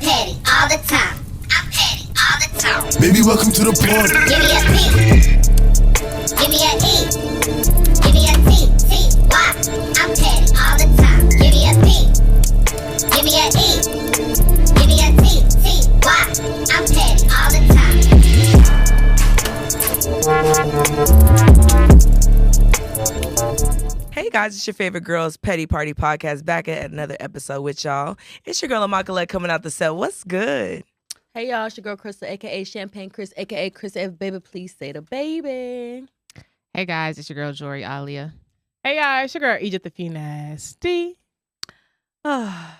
petty all the time. I'm petty all the time. Baby, welcome to the party. Give me a P. Give me a E. Give me a T. T-Y. I'm petty all the time. Give me a P. Give me a E. Give me a T. T-Y. I'm petty all the time. Hey guys, it's your favorite girls Petty Party Podcast back at another episode with y'all. It's your girl Paulette coming out the set. What's good? Hey y'all, it's your girl Crystal, aka Champagne Chris, aka Chris F. Baby, please say the baby. Hey guys, it's your girl Jori Alia. Hey y'all, it's your girl Egypt the Fee Nasty. Well.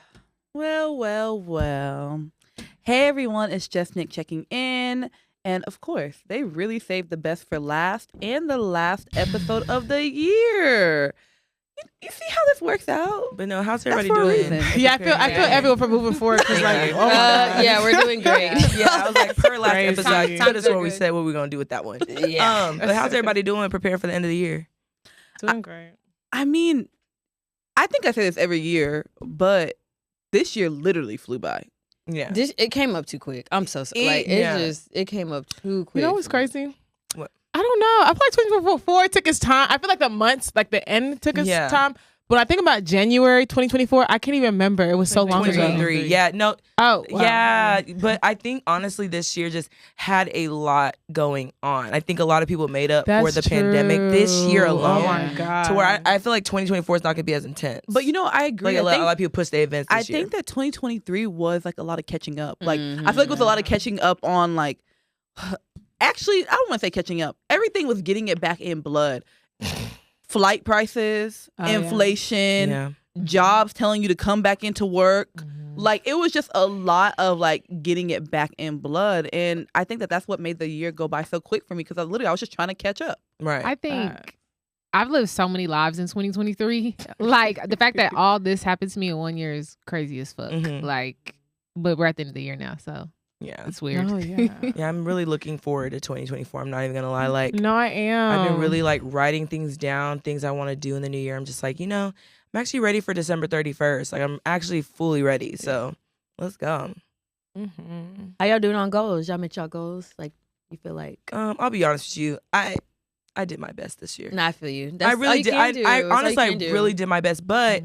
Hey everyone, it's just Nick checking in. And of course, they really saved the best for last and the last episode of the year. You see how this works out? But no, how's That's everybody for a doing? reason. Yeah, I feel everyone for moving forward. Cause like, oh my God. Yeah, we're doing great. Yeah, I was like, per last Crazy. episode, I could have sworn we good. said what we are going to do with that one. Yeah. But how's everybody doing preparing for the end of the year? Doing great. I mean, I think I say this every year, but this year literally flew by. Yeah. It came up too quick. I'm so sorry. It came up too quick. You know what's crazy? What? I don't know. I feel like 2024 took its time. I feel like the months, like the end took its time. But I think about January 2024, I can't even remember. It was so long ago. 2023. Yeah, no. Oh, wow. Yeah, but I think honestly this year just had a lot going on. I think a lot of people made up for the pandemic this year alone. Oh my God. To where I feel like 2024 is not going to be as intense. But you know, I agree. Like a lot of people push their events this year. I think that 2023 was like a lot of catching up. Like I feel like it was a lot of catching up on like. Actually, I don't want to say catching up. Everything was getting it back in blood. Flight prices, inflation, jobs telling you to come back into work. Like it was just a lot of like getting it back in blood. And I think that that's what made the year go by so quick for me because I was just trying to catch up. Right. I think I've lived so many lives in 2023. Like the fact that all this happened to me in 1 year is crazy as fuck. Like, but we're at the end of the year now, so yeah, it's weird. Oh, yeah. Yeah, I'm really looking forward to 2024. I'm not even gonna lie. Like, no, I am. I've been really like writing things down, things I want to do in the new year. I'm just like, I'm actually ready for December 31st. Like, I'm actually fully ready. So let's go. How y'all doing on goals? Y'all met y'all goals? Like, you feel like? I'll be honest with you. I did my best this year. Nah, I feel you. I really did. I honestly really did my best, but.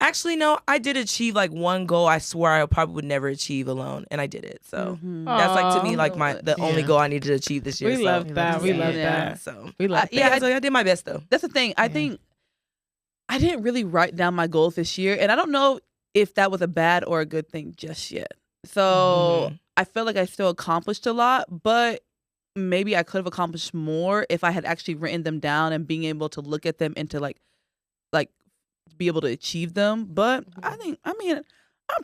Actually, no, I did achieve like one goal I swore I probably would never achieve alone, and I did it. So that's like to me like the only goal I needed to achieve this year. We love that. We love that. So we love that. So I did my best though. That's the thing. I think I didn't really write down my goals this year, and I don't know if that was a bad or a good thing just yet. So I feel like I still accomplished a lot, but maybe I could have accomplished more if I had actually written them down and being able to look at them and to like be able to achieve them. But I'm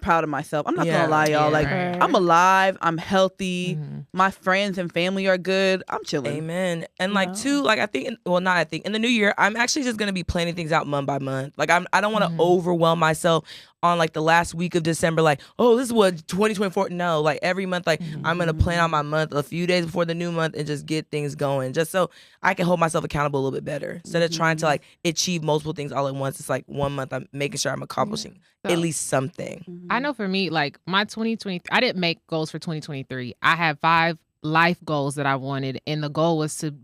proud of myself. I'm not gonna lie, y'all. Like I'm alive, I'm healthy, my friends and family are good. I'm chilling. Amen. And like too, like in the new year, I'm actually just gonna be planning things out month by month. Like I don't want to overwhelm myself on like the last week of December, like, oh, this is what 2024. No, like every month, like I'm gonna plan out my month a few days before the new month and just get things going, just so I can hold myself accountable a little bit better instead of trying to like achieve multiple things all at once. It's like 1 month I'm making sure I'm accomplishing at least something. I know for me, like my 2020, I didn't make goals for 2023. I had 5 life goals that I wanted, and the goal was to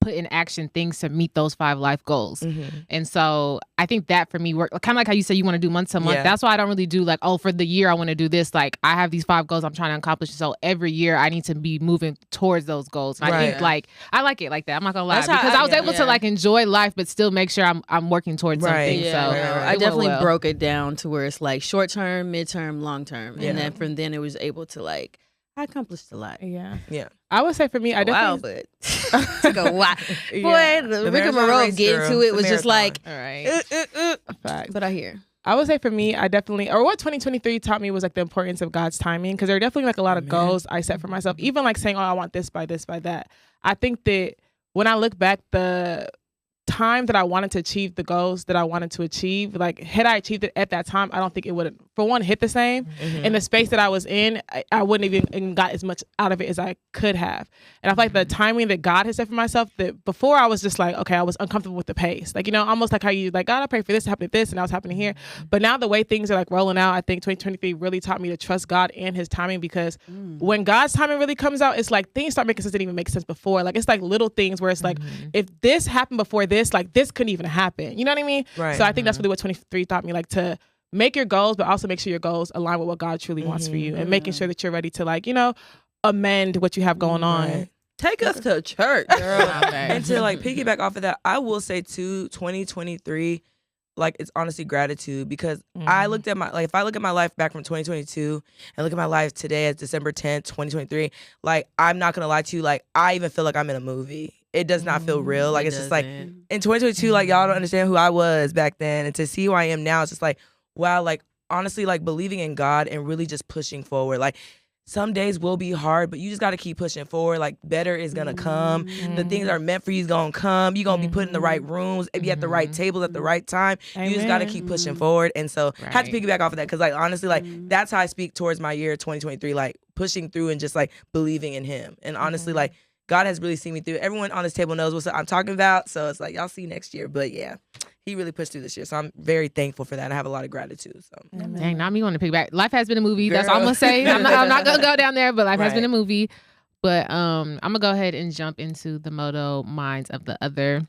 put in action things to meet those 5 life goals. And so I think that for me worked kind of like how you say you want to do month to month. Yeah. That's why I don't really do like, oh, for the year I want to do this. Like I have these 5 goals I'm trying to accomplish. So every year I need to be moving towards those goals. And I think like, I like it like that. I'm not gonna lie. Because I was able to like enjoy life, but still make sure I'm working towards something. Yeah, so I definitely broke it down to where it's like short term, midterm, long term. And then from then it was able to like, I accomplished a lot. Yeah. I would say for me, I definitely. Wow, but took a while. Boy, the rigmarole of getting to it was just like, all right. But I hear. I would say for me, I definitely, or what 2023 taught me was like the importance of God's timing. Because there are definitely like a lot of goals I set for myself. Even like saying, oh, I want this by this, by that. I think that when I look back, the time that I wanted to achieve the goals that I wanted to achieve, like had I achieved it at that time, I don't think it would have, for one, hit the same. In the space that I was in, I wouldn't even got as much out of it as I could have. And I feel like the timing that God has set for myself, that before I was just like, okay, I was uncomfortable with the pace. Like, almost like how you like, God, I pray for this to happen, this, and now it's happening here. But now the way things are like rolling out, I think 2023 really taught me to trust God and his timing, because when God's timing really comes out, it's like things start making sense that didn't even make sense before. Like, it's like little things where it's like, if this happened before this, like this couldn't even happen. You know what I mean? Right. So I think that's really what 23 taught me, like to make your goals, but also make sure your goals align with what God truly wants for you, and making sure that you're ready to like, amend what you have going on. Right. Take us to church, girl. And to like piggyback off of that, I will say too, 2023, like it's honestly gratitude, because I looked at if I look at my life back from 2022 and look at my life today as December 10th, 2023, like I'm not gonna lie to you, like I even feel like I'm in a movie. It does not feel real. Like it's just like in 2022, like y'all don't understand who I was back then, and to see who I am now, it's just like, wow, like honestly, like believing in God and really just pushing forward. Like some days will be hard, but you just got to keep pushing forward. Like better is going to come. The things that are meant for you is going to come. You're going to be put in the right rooms, be at the right tables at the right time. You just got to keep pushing forward. And so I have to piggyback off of that, because like honestly, like that's how I speak towards my year 2023, like pushing through and just like believing in him. And honestly, like God has really seen me through. Everyone on this table knows what I'm talking about. So it's like, y'all see next year. But yeah, he really pushed through this year. So I'm very thankful for that. And I have a lot of gratitude. So Dang, not me wanting to piggyback. Life has been a movie. Girl. That's all I'm going to say. I'm not going to go down there, but life has been a movie. But I'm going to go ahead and jump into the motto, Minds of the Other.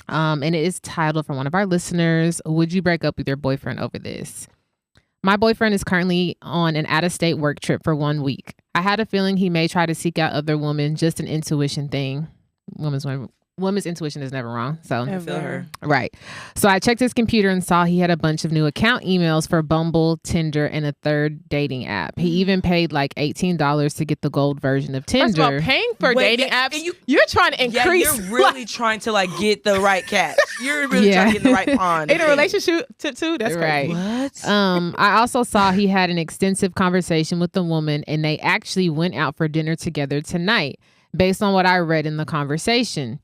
And it is titled from one of our listeners, Would you break up with your boyfriend over this? My boyfriend is currently on an out-of-state work trip for 1 week. I had a feeling he may try to seek out other women, just an intuition thing. Women's intuition is never wrong. So I feel her. Right. So I checked his computer and saw he had a bunch of new account emails for Bumble, Tinder, and a third dating app. He even paid like $18 to get the gold version of Tinder. First of all, paying for dating apps, you're trying to increase. Yeah, you're really trying to like get the right catch. You're really trying to get in the right pond. In a relationship too. That's right. What? I also saw he had an extensive conversation with the woman, and they actually went out for dinner together tonight, based on what I read in the conversation.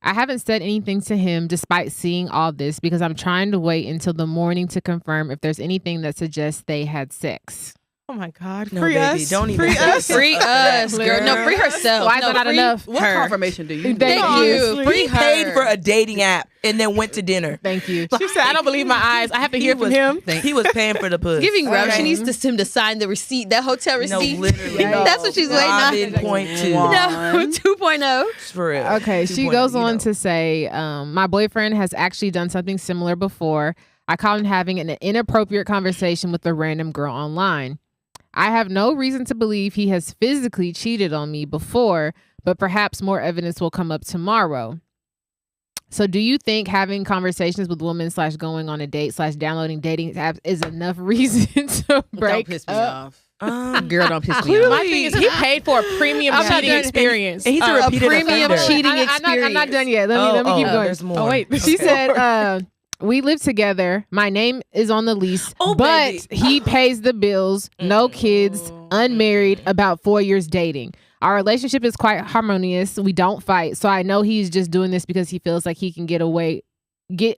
I haven't said anything to him despite seeing all this, because I'm trying to wait until the morning to confirm if there's anything that suggests they had sex. Oh my God. No, free baby, us. don't even Free us. Free us, girl. No, free herself. Why is that not enough? What confirmation do you need? Thank you. He paid for a dating app and then went to dinner. Thank you. She said, I don't believe my eyes. I have to hear from him. He was paying for the puss. Giving Rob. She needs him to sign the receipt, that hotel receipt. No, literally. That's what she's waiting on. 7.2. No, 2.0. For real. Okay, she goes on to say, my boyfriend has actually done something similar before. I caught him having an inappropriate conversation with a random girl online. I have no reason to believe he has physically cheated on me before, but perhaps more evidence will come up tomorrow. So do you think having conversations with women / going on a date / downloading dating apps is enough reason to break Don't piss me up? off. Girl, don't piss me off. My thing is, he paid for a premium cheating experience. And he's a repeated premium offender. cheating I'm not done yet. Let me keep going. There's more. Oh, wait. She said, we live together. My name is on the lease, but baby. he pays the bills. No kids, unmarried, about 4 years dating. Our relationship is quite harmonious. We don't fight. So I know he's just doing this because he feels like he can get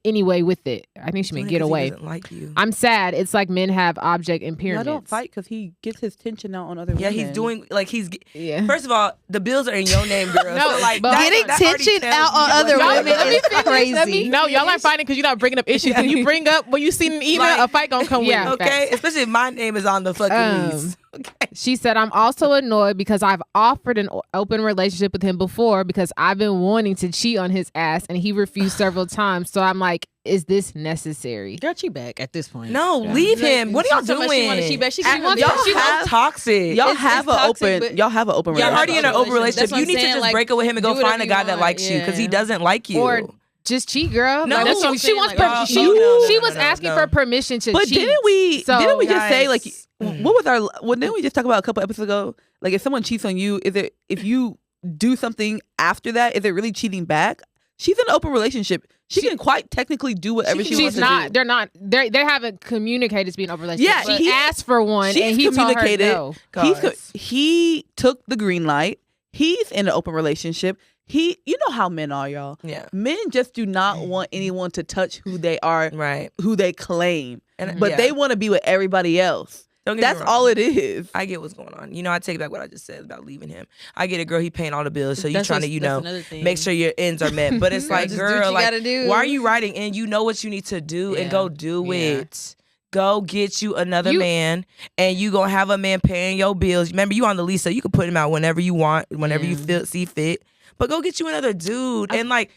any way with it. I think she meant get away. He doesn't like you. I'm sad. It's like men have object impairments. I don't fight because he gets his tension out on other women. Yeah, he's doing like Yeah. First of all, the bills are in your name, girl. No, so, like but Getting that already tension tells out me on what other y'all women doing. is crazy. No, y'all aren't fighting because you're not bringing up issues. When you bring up, when you see an email, Like, a fight gonna come yeah. with it. Okay, especially if my name is on the fucking lease. Okay. She said, I'm also annoyed because I've offered an open relationship with him before because I've been wanting to cheat on his ass and he refused several times. So I'm like, is this necessary? Got you back at this point. No, leave him. What are y'all doing? She wanted she back. She Y'all wants she's have toxic. Y'all It's have an toxic, open. but- Y'all have an open. You're relationship. already in an open relationship. That's what You I'm need to saying, just like, break up with him and do go whatever find a you guy that want, likes you because he yeah. doesn't like you. Or just cheat, girl. No, That's I'm what she saying, wants. like, She was asking for permission to But cheat. didn't we just say like Guys. what was our? Well, didn't we just talk about a couple episodes ago? Like if someone cheats on you, is it if you do something after that, is it really cheating back? She's in an open relationship. She can quite technically do whatever she wants She's not. to do. They're not. They haven't communicated to be in an open relationship. Yeah, she asked for one, she's and he communicated. told her no. He took the green light. He's in an open relationship. you know how men are, y'all. Yeah. Men just do not want anyone to touch who they are, Right. who they claim. And But they want to be with everybody else. Don't get me That's wrong. all it is. I get what's going on. I take back what I just said about leaving him. I get it, girl. He paying all the bills, so you That's trying to, that's another thing. make sure your ends are met. But it's like, just do what girl, you like, gotta do. why are you writing? And you know what you need to do, and Yeah. go do Yeah. it. Go get you another man, and you gonna have a man paying your bills. Remember, you on the lease, so you can put him out whenever you want, whenever you see fit. But go get you another dude, and like,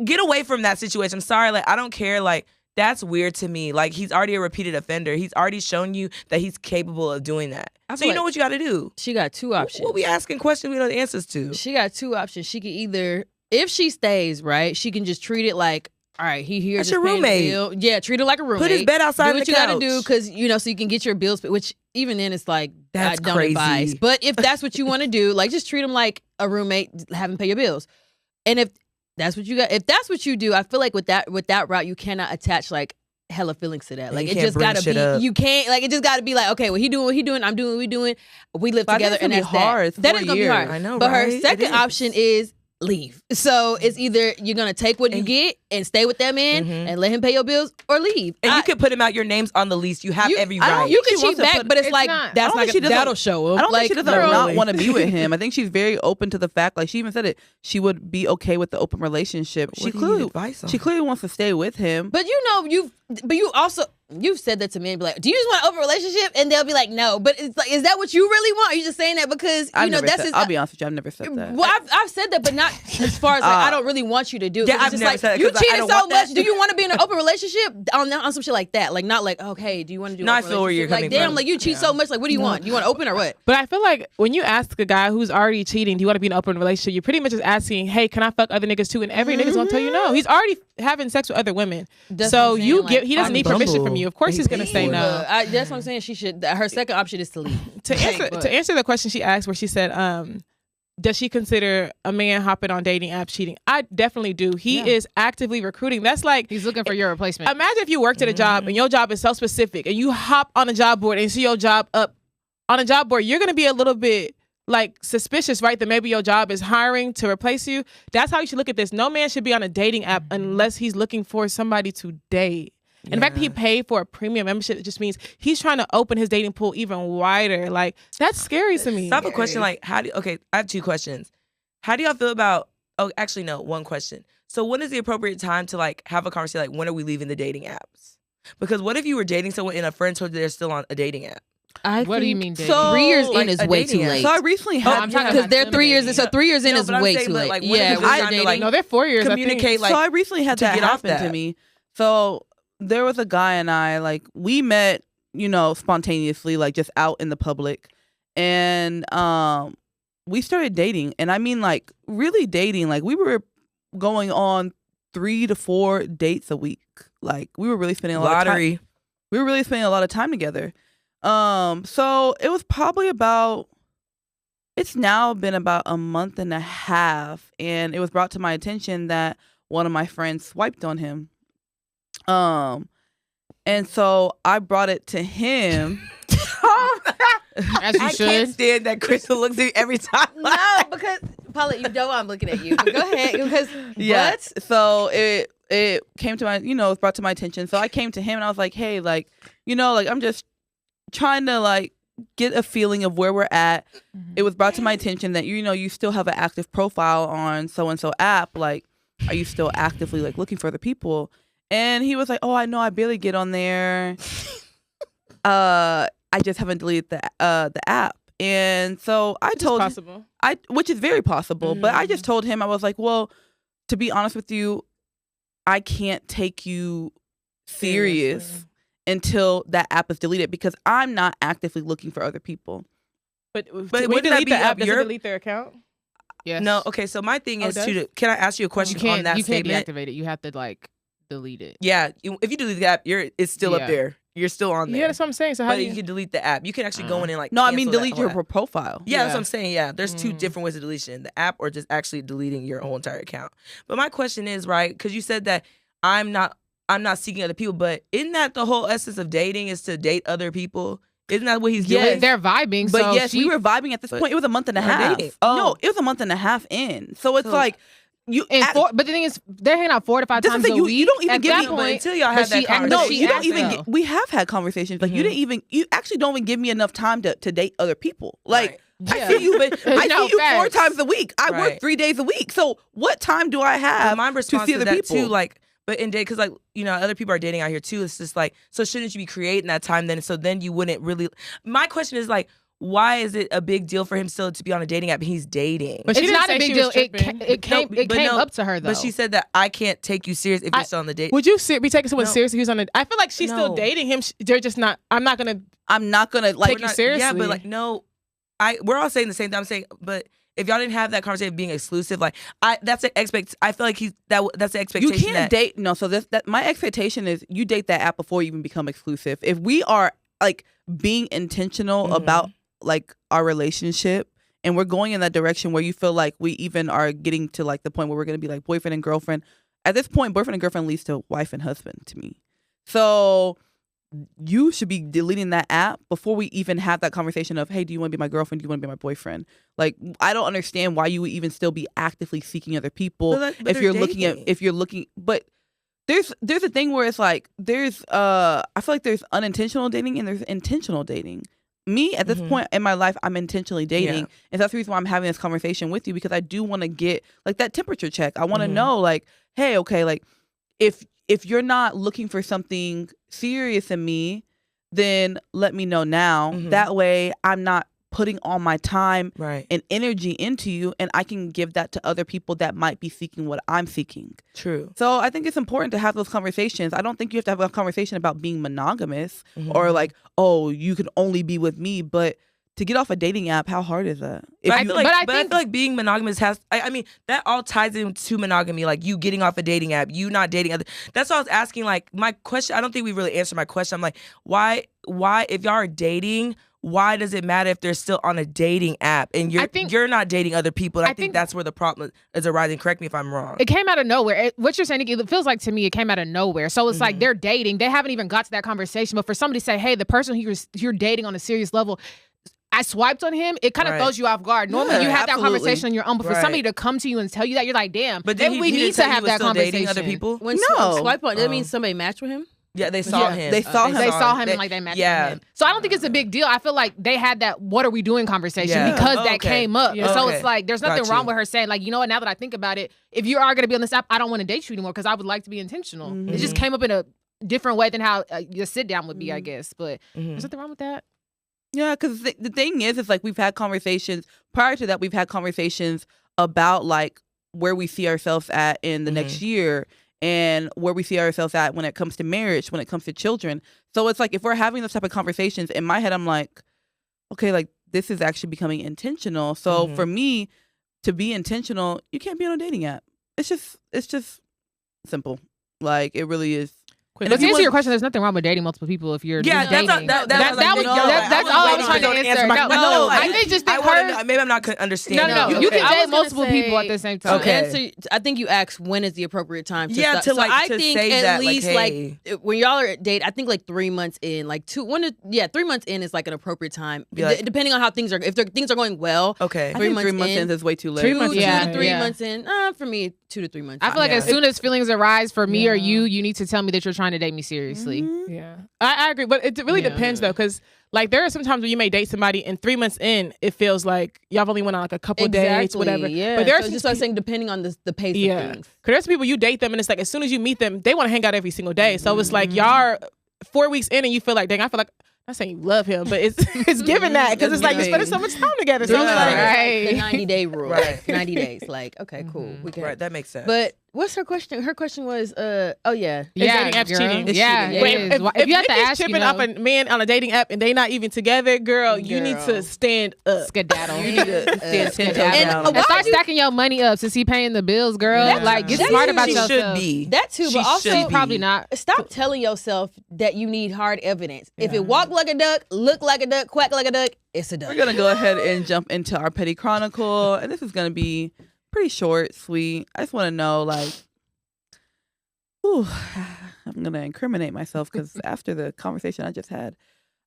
get away from that situation. I'm sorry, like, I don't care, like. That's weird to me. Like, he's already a repeated offender. He's already shown you that he's capable of doing that. So you know what you got to do. She got two options. What we asking questions we know the answers to. She got two options. She can either, if she stays, right, she can just treat it like, all right, he here That's just your paying the roommate. bill. Yeah, treat it like a roommate. Put his bed outside do what the you couch. gotta do, because so you can get your bills. Which even then, it's like That's I don't crazy. advise. But if that's what you want to do, like just treat him like a roommate, have him pay your bills. And if that's what you got, if that's what you do, I feel like with that route, you cannot attach like hella feelings to that. And Like you it can't just bring gotta shit be. up. You can't like it just gotta be like, okay, well he doing what he doing, I'm doing what we doing. We live But I together, think and it's that's gonna be hard. It's that. That 4 is gonna be hard. I know, But right? her It second is. option is leave. So it's either you're gonna take what you get and stay with that man and let him pay your bills, or leave. And you can put him out. Your name's on the lease. You have every I don't right. You She can wants cheat to back, put- but it's It's like not. that's I don't not think she gonna, doesn't- that'll show him. I don't like, think she doesn't girl, not want to be with him. I think she's very open to the fact, like she even said it, she would be okay with the open relationship. What do you need advice on? She clearly wants to stay with him. But you've said that to me and be like, do you just want an open relationship? And they'll be like, no. But it's like, is that what you really want? Are you just saying that because I'll be honest with you, I've never said that. Well, I've said that, but not as far as like I don't really want you to do. Yeah, It's I've just never like, said that you 'cause, like, I cheated don't so want much. that. Do you want to be in an open relationship on some shit like that? Like not like, okay, do you want to do? No, an I open feel where you're relationship? coming Like, damn, from. like you cheat so much. Like, what do you want? You want open or what? But I feel like when you ask a guy who's already cheating, do you want to be in an open relationship? You're pretty much just asking, hey, can I fuck other niggas too? And every nigga's gonna tell you no. He's already having sex with other women. That's So what I'm you saying, give. like, He doesn't on need permission Bumble, from you. Of course, he's gonna say no. That's what I'm saying. She should. Her second option is to leave. To answer the question she asked, where she said, does she consider a man hopping on dating apps cheating? I definitely do. He is actively recruiting. That's like He's looking for your replacement. imagine if you worked at a job and your job is so specific, and you hop on a job board and see your job up on a job board. You're gonna be a little bit like suspicious, right? That maybe your job is hiring to replace you. That's how you should look at this. No man should be on a dating app unless he's looking for somebody to date. And the fact that he paid for a premium membership, it just means he's trying to open his dating pool even wider. Like, that's scary to me. So I have a question. Like, I have two questions. How do y'all feel about? Oh, actually, no. One question. So when is the appropriate time to like have a conversation? Like, when are we leaving the dating apps? Because what if you were dating someone and a friend told you they're still on a dating app? What do you mean dating? So, 3 years like, in is a way dating too app. late. So I recently had I'm talking Because about they're 3 years. dating. So 3 years in No, is but I'm way saying, too but, late. like, when Yeah, is a good when you're time to, dating. like, No, they're 4 years. Communicate, like, so I recently had to that get off happen to that. me. So there was a guy and I, like, we met, spontaneously, like just out in the public, and we started dating. And I mean, like, really dating. Like, we were going on 3 to 4 dates a week. Like, we were really spending a lot of time. We were really spending a lot of time together. So it was probably it's now been about a month and a half, and it was brought to my attention that one of my friends swiped on him. And so I brought it to him. As you I should. can't stand that Crystal looks at me every time. No, because Paulette, you know I'm looking at you. But go ahead, because Yes. So it came to my, it was brought to my attention. So I came to him and I was like, hey, like, like I'm just trying to like get a feeling of where we're at. It was brought to my attention that, you still have an active profile on so-and-so app. Like, are you still actively like looking for other people? And he was like, oh, I know, I barely get on there. I just haven't deleted the app. And so I told him, possible. which is very possible, but I just told him, I was like, well, to be honest with you, I can't take you serious until that app is deleted, because I'm not actively looking for other people. But when wouldn't you that delete be the app, up does your- it delete their account? Yes. No, okay. So my thing is does? can I ask you a question You on can't, that you can't statement? deactivate it. You have to like delete it. Yeah, if you delete the app, it's still up Yeah. there. You're still on there. Yeah, that's what I'm saying. So how But do you you? can delete the app. You can actually go in and like. No, I mean, cancel that delete whole your app. profile. Yeah, that's Yeah. what I'm saying. Yeah, there's two different ways of deletion: the app or just actually deleting your whole entire account. But my question is, right? Because you said that I'm not seeking other people, but isn't that the whole essence of dating is to date other people? Isn't that what he's Yes. doing? They're vibing. But so yes, we were vibing at this point. It was a month and a We're half. dating. No, Oh. it was a month and a half in. So it's So- like you. And at- but the thing is, they're hanging out 4 to 5 This is times the thing, a you week. don't even At give that me- But point, until y'all but have that she- conversation. no, she you don't asked even. though. We have had conversations. Like you didn't even. You actually don't even give me enough time to date other people. Like Right. I see you, but I No, see you 4 facts. times a week. I work Right. 3 days a week. So what time do I But have my to response see to other that people? too, like, but in date, because like other people are dating out here too. It's just like, so shouldn't you be creating that time then? So then you wouldn't really. My question is like, why is it a big deal for him still to be on a dating app? And he's dating. But she it's didn't not say a big she deal. was It tripping. came No, up to her though. But she said that I can't take you serious if you're still on the date. Would you be taking someone No. seriously who's on a? I feel like she's still No. dating him. They're just not. I'm not gonna. I'm not gonna like. Take you Yeah, seriously. but like no, we're all saying the same thing. I'm saying, but if y'all didn't have that conversation of being exclusive, like that's an I feel like that's the You expectation. can't that, date. No, so that my expectation is you date that app before you even become exclusive. If we are like being intentional Mhm. about like our relationship and we're going in that direction where you feel like we even are getting to like the point where we're going to be like boyfriend and girlfriend. At this point, boyfriend and girlfriend leads to wife and husband to me. So you should be deleting that app before we even have that conversation of, hey, do you want to be my girlfriend? Do you want to be my boyfriend? Like, I don't understand why you would even still be actively seeking other people But if they're you're looking at, dating. if you're looking, but there's a thing where it's like, I feel like there's unintentional dating and there's intentional dating. Me at this Mhm. point in my life, I'm intentionally dating. Yeah. And that's the reason why I'm having this conversation with you, because I do want to get like that temperature check. I want to Mhm. know like, hey, okay, like if you're not looking for something serious in me, then let me know now. Mhm. That way I'm not putting all my time Right. and energy into you, and I can give that to other people that might be seeking what I'm seeking. True. So I think it's important to have those conversations. I don't think you have to have a conversation about being monogamous or Mhm. like, oh, you can only be with me. But to get off a dating app, how hard is that? If But I you- feel like, but I I think- feel like being monogamous has. I mean, that all ties into monogamy. Like you getting off a dating app, you not dating other. That's why I was asking. Like my question. I don't think we really answered my question. I'm like, why? If y'all are dating, why does it matter if they're still on a dating app and you're not dating other people? And I think that's where the problem is arising. Correct me if I'm wrong. It came out of nowhere. What you're saying, Nikki, it feels like to me it came out of nowhere. So it's like they're dating. They haven't even got to that conversation. But for somebody to say, hey, the person who you're dating on a serious level, I swiped on him, it kind of Right. throws you off guard. Normally Yeah, you have that absolutely. conversation on your own, but for Right. somebody to come to you and tell you that, you're like, damn, But maybe then we he need didn't to say he have was that still conversation. dating other people. When No. swipe on, that Oh. means somebody matched with him. Yeah, they saw Yeah. him. They saw him. They saw him They- and like they matched yeah. with him. So I don't think it's a big deal. I feel like they had that "what are we doing" conversation Yeah. because Oh, that okay. came up. Yeah. So Okay. it's like there's nothing Got wrong you. with her saying like, you know what? Now that I think about it, if you are going to be on this app, I don't want to date you anymore because I would like to be intentional. It just came up in a different way than how your sit down would be, I guess. But Mhm. there's nothing wrong with that. Yeah, because the thing is like we've had conversations prior to that. We've had conversations about like where we see ourselves at in the next year and where we see ourselves at when it comes to marriage, when it comes to children. So it's like if we're having those type of conversations, in my head, I'm like, okay, like this is actually becoming intentional. So for me to be intentional, you can't be on a dating app. It's just simple. Like it really is. Quick. But if to you answer want- your question, there's nothing wrong with dating multiple people if you're Yeah, dating. that's That's all I was trying to answer. No, I think just think her. Maybe I'm not understanding. No, you. you Okay. can I was date gonna multiple say- people at the same To time. Okay. answer, I think you asked when is the appropriate time to Yeah, stop. to, So like, I to think say at that, like, least hey. when y'all are at date, I think like 3 months in, like 3 months in is like an appropriate time. Be like- Depending on how things are, if things are going well. Okay. I 3 think months 3 months in. in is way too late. 3 months, 2 yeah, to 3 yeah. months in. For me, 2 to 3 months. I feel like Yeah. as soon as feelings arise for me or Yeah. you need to tell me that you're trying to date me seriously. Yeah, I agree, but it really Yeah. depends though, because like there are some times when you may date somebody and 3 months in, it feels like y'all only went on like a couple dates, whatever. Yeah, But there's so just what I'm saying, depending on the pace yeah, of because things. there's people you date them and it's like as soon as you meet them, they want to hang out every single day. So it's like y'all are 4 weeks in and you feel like, dang, I feel like. I'm not saying you love him, but it's given that because it's like you're spending so much time together. So Yeah. it's like, Right. The 90-day rule. Right. 90 days. Like, okay, cool. We can. Right, that makes sense. But what's her question? Her question was, oh yeah. Yeah, dating apps girl. cheating? It's Yeah, cheating. it Wait, is. If you have to Nikki's ask, you tripping know, off a man on a dating app and they not even together, girl, you need Girl. to stand up. skedaddle. You need to stand 10 toes And down. And start stacking your money up since he paying the bills, girl. That's- Like, get that's smart about she yourself. should be. That too, She but also should be. Probably not. stop telling yourself that you need hard evidence. If it walk like a duck, look like a duck, quack like a duck, it's a duck. We're gonna go ahead and jump into our petty chronicle, and this is gonna be pretty short, sweet. I just want to know, like, whew, I'm gonna incriminate myself because after the conversation I just had,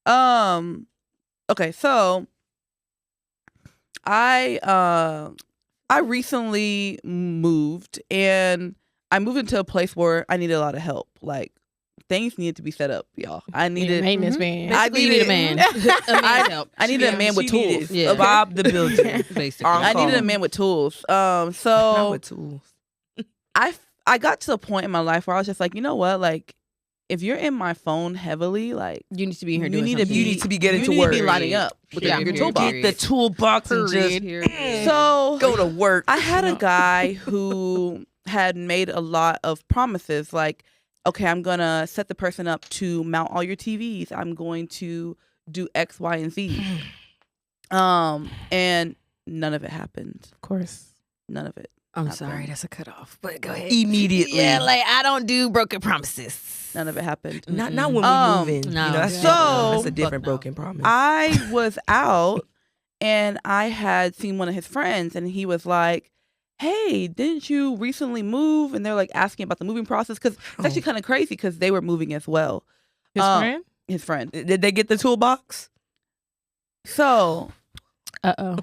Okay, so I recently moved, and I moved into a place where I needed a lot of help. Like, things needed to be set up, y'all. I needed maintenance man. Basically, you need a man. A man's help. I needed a man with tools. Yeah. Bob the builder. Basically. On I needed a call. man with tools. Not So with tools. I got to a point in my life where I was just like, you know what? Like, if you're in my phone heavily, like, You need to be in here you doing need to something. be You need to be getting you to need work. to be lining up with Yeah, your period, toolbox. period. Get the toolbox and just So go to work. I had a guy who had made a lot of promises, like, okay, I'm gonna set the person up to mount all your TVs. I'm going to do X, Y, and Z. And none of it happened. Of course. None of it. I'm happened. sorry, that's a cutoff. But go ahead. Immediately. Yeah, like I don't do broken promises. None of it happened. Not when we move in. no. You know, that's So- different. That's a different Fuck no. broken promise. I was out and I had seen one of his friends, and he was like, hey, didn't you recently move? And they're like asking about the moving process, because it's actually kind of crazy because they were moving as well. His friend? His friend. Did they get the toolbox? So Uh-oh.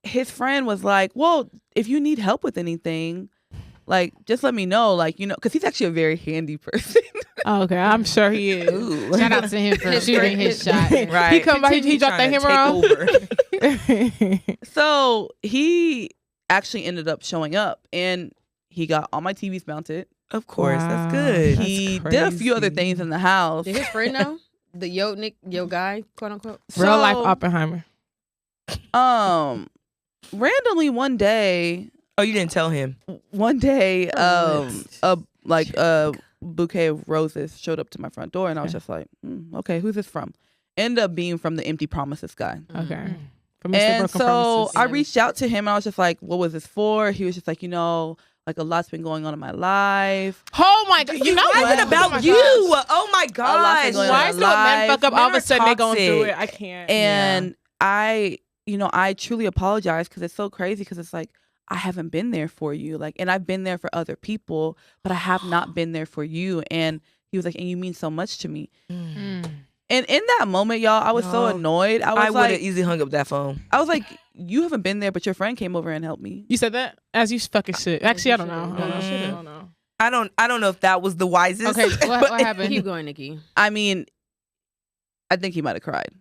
his friend was like, well, if you need help with anything, like, just let me know. Like, you know, because he's actually a very handy person. Oh, okay, I'm sure he is. Ooh. Shout out to him for shooting his shot. Right. He come by, he dropped that Trying to hammer take off. over. So he actually ended up showing up, and he got all my TVs mounted. Of course, Wow. that's good. That's He did a few other crazy. things in the house. Did his friend know? The yo guy, quote unquote. Real life So, Oppenheimer. Randomly one day, Oh, you didn't tell him. a bouquet of roses showed up to my front door, and I was just like, okay, who's this from? Ended up being from the Empty Promises guy. Okay. For Mr. And Broken so Promises. I reached out to him, and I was just like, what was this for? He was just like, you know, like, a lot's been going on in my life. Oh my god! You know Why what? is it about Oh my you? gosh. Oh my lot's gosh. been going on Why in is it my when men life. fuck up all of Men a are sudden they going through it? toxic. I can't. And I truly apologize, because it's so crazy, because it's like, I haven't been there for you. Like, and I've been there for other people, but I have not been there for you. And he was like, and you mean so much to me. Mm. And in that moment, y'all, I was so No. annoyed. I I was would have like, easily hung up that phone. I was like, you haven't been there, but your friend came over and helped me. You said that as you fucking should. Actually, I don't know. should've. I Should've. don't know. I don't know if that was the wisest. Okay, what happened? Keep going, Nikki. I mean, I think he might have cried.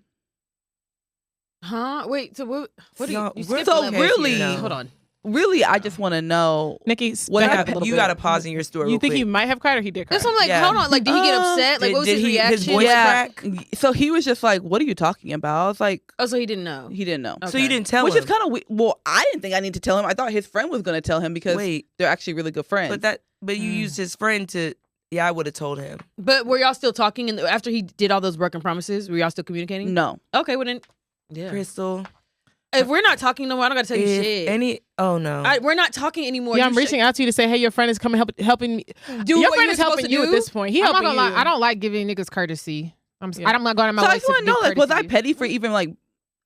Huh? Wait. So what? What do Y'all, you? we're skipped so levels really- here. No. Hold on. Really, I just want to know. Nikki, What back happened? up a little You bit. got to pause in your story. You real think he quick. might have cried or he did cry? That's what I'm like. Yeah. Hold on. Like, did he get upset? Like, what was Did his he- his reaction? voice Yeah. crack? So he was just like, what are you talking about? I was like, Oh, so he didn't know. he didn't know. So you didn't tell Which him. is kind of well, I didn't think I need to tell him. I thought his friend was going to tell him, because Wait, they're actually really good friends. but you used his friend to. Yeah, I would have told him. But were y'all still talking? And after he did all those broken promises, were y'all still communicating? No. Okay. Well then. Yeah. Crystal. If we're not talking no more, I don't got to tell you If shit. any. Oh no. We're not talking anymore. Yeah, You I'm reaching out to you to say, hey, your friend is coming helping me. Do Your what friend you're is helping supposed to you at do? this point. He I'm not helping gonna you. lie. I don't like giving niggas courtesy. Yeah. I'm not going to my So I way just want to know, do like, was I courtesy. petty for even, like,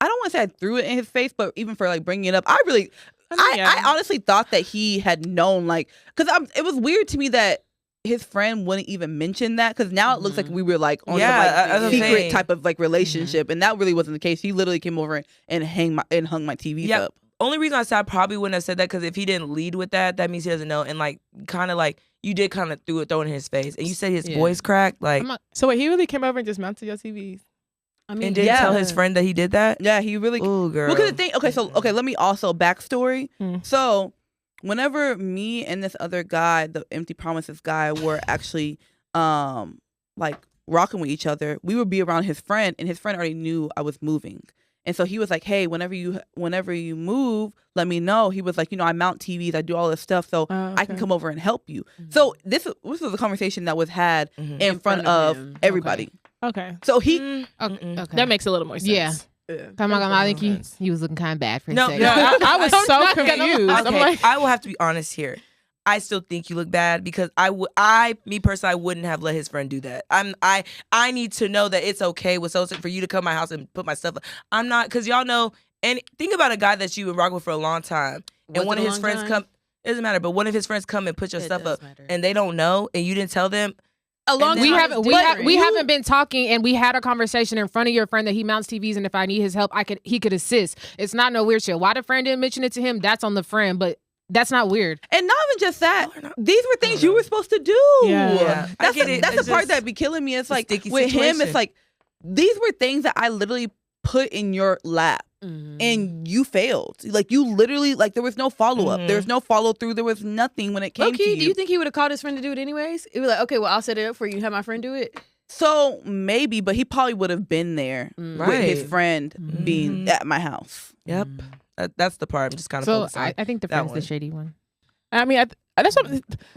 I don't want to say I threw it in his face, but even for, like, bringing it up, I really, I honestly thought that he had known, like, because it was weird to me that his friend wouldn't even mention that, because now it looks like we were, like, on Yeah, some, that's what like, I'm secret saying. type of, like, relationship, and that really wasn't the case. He literally came over and hung my TVs Yeah. up. Only reason I said I probably wouldn't have said that because if he didn't lead with that, that means he doesn't know. And like, kind of like you did kind of throw it in his face, and you said his Yeah. voice cracked. Like, I'm not- So wait, he really came over and just mounted your TVs? I mean, and didn't yeah. tell his friend that he did that. Yeah, he really. Ooh, girl. Well, because the thing, okay, let me also backstory. Hmm. So, whenever me and this other guy, the Empty Promises guy, were actually, like, rocking with each other, we would be around his friend, and his friend already knew I was moving. And so he was like, hey, whenever you move, let me know. He was like, you know, I mount TVs, I do all this stuff, so I can come over and help you. So this was a conversation that was had Mhm. in front of him. everybody. Okay. So he, Okay. That makes a little more sense. Yeah. I'm not gonna lie, Nikki. sense. You was looking kind of bad for a No, second. Yeah, I was I'm so not gonna confused. lie. I'm Okay, like, I will have to be honest here. I still think you look bad because me personally, I wouldn't have let his friend do that. I need to know that it's okay with for you to come to my house and put my stuff. I'm not, because y'all know, and think about a guy that you've been rocking with for a long time, Was and one it of a his long friends time? come. It doesn't matter, but one of his friends come and put your It stuff does up, matter. and they don't know, and you didn't tell them. a long time. We haven't been talking, and we had a conversation in front of your friend that he mounts TVs, and if I need his help, he could assist. It's not no weird shit. Why the friend didn't mention it to him? That's on the friend, but that's not weird. And not even just that. These were things you were supposed to do. Yeah. I get it. That's It's the part just that be killing me. It's a like sticky with him, situation. it's like these were things that I literally put in your lap. And you failed. Like you literally, like there was no follow up. There was no follow through. There was nothing when it came to you. Do you think he would have called his friend to do it anyways? It was like, okay, well, I'll set it up for you. Have my friend do it. So maybe, but he probably would have been there with his friend being at my house. Yep. That's the part I'm just kind of So focused on. I think the that friend's the one. shady one. I mean, that's what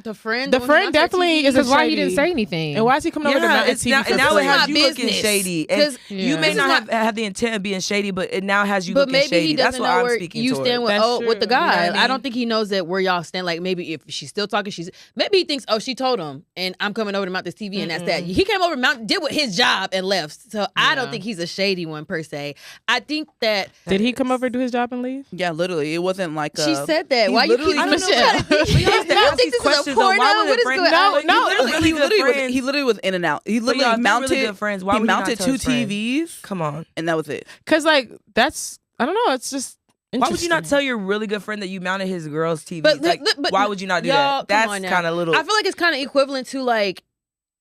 The friend definitely is a Because why he shady. didn't say anything? And why is he coming over to mount it's TV now, for and now free? it has not you looking business. shady. And 'Cause you may this not is have the intent of being shady, but it now has you But looking maybe shady. he That's doesn't what know I'm where speaking you toward. stand with That's with the true. You know guy. what I I don't mean? think he knows that where y'all stand. Like maybe if she's still talking, maybe he thinks, oh, she told him, and I'm coming over to mount this TV, and that's that. He came over, did what his job, and left. So I don't think he's a shady one per se. I think that Did he come over, do his job, and leave? Yeah, literally, it wasn't like she said that. Why you keep literally- I don't know. You don't think this is a porno? What is going on? He literally was in and out. He But literally y'all, if they're mounted. really good friends, why he would you not mounted tell two his friend? TVs, Come on. and that was it. Because like that's I don't know. It's just Why would you not interesting. tell your really good friend that you mounted his girl's TV? But Why would you not do y'all, that? come on That's now. kind of little. I feel like it's kind of equivalent to like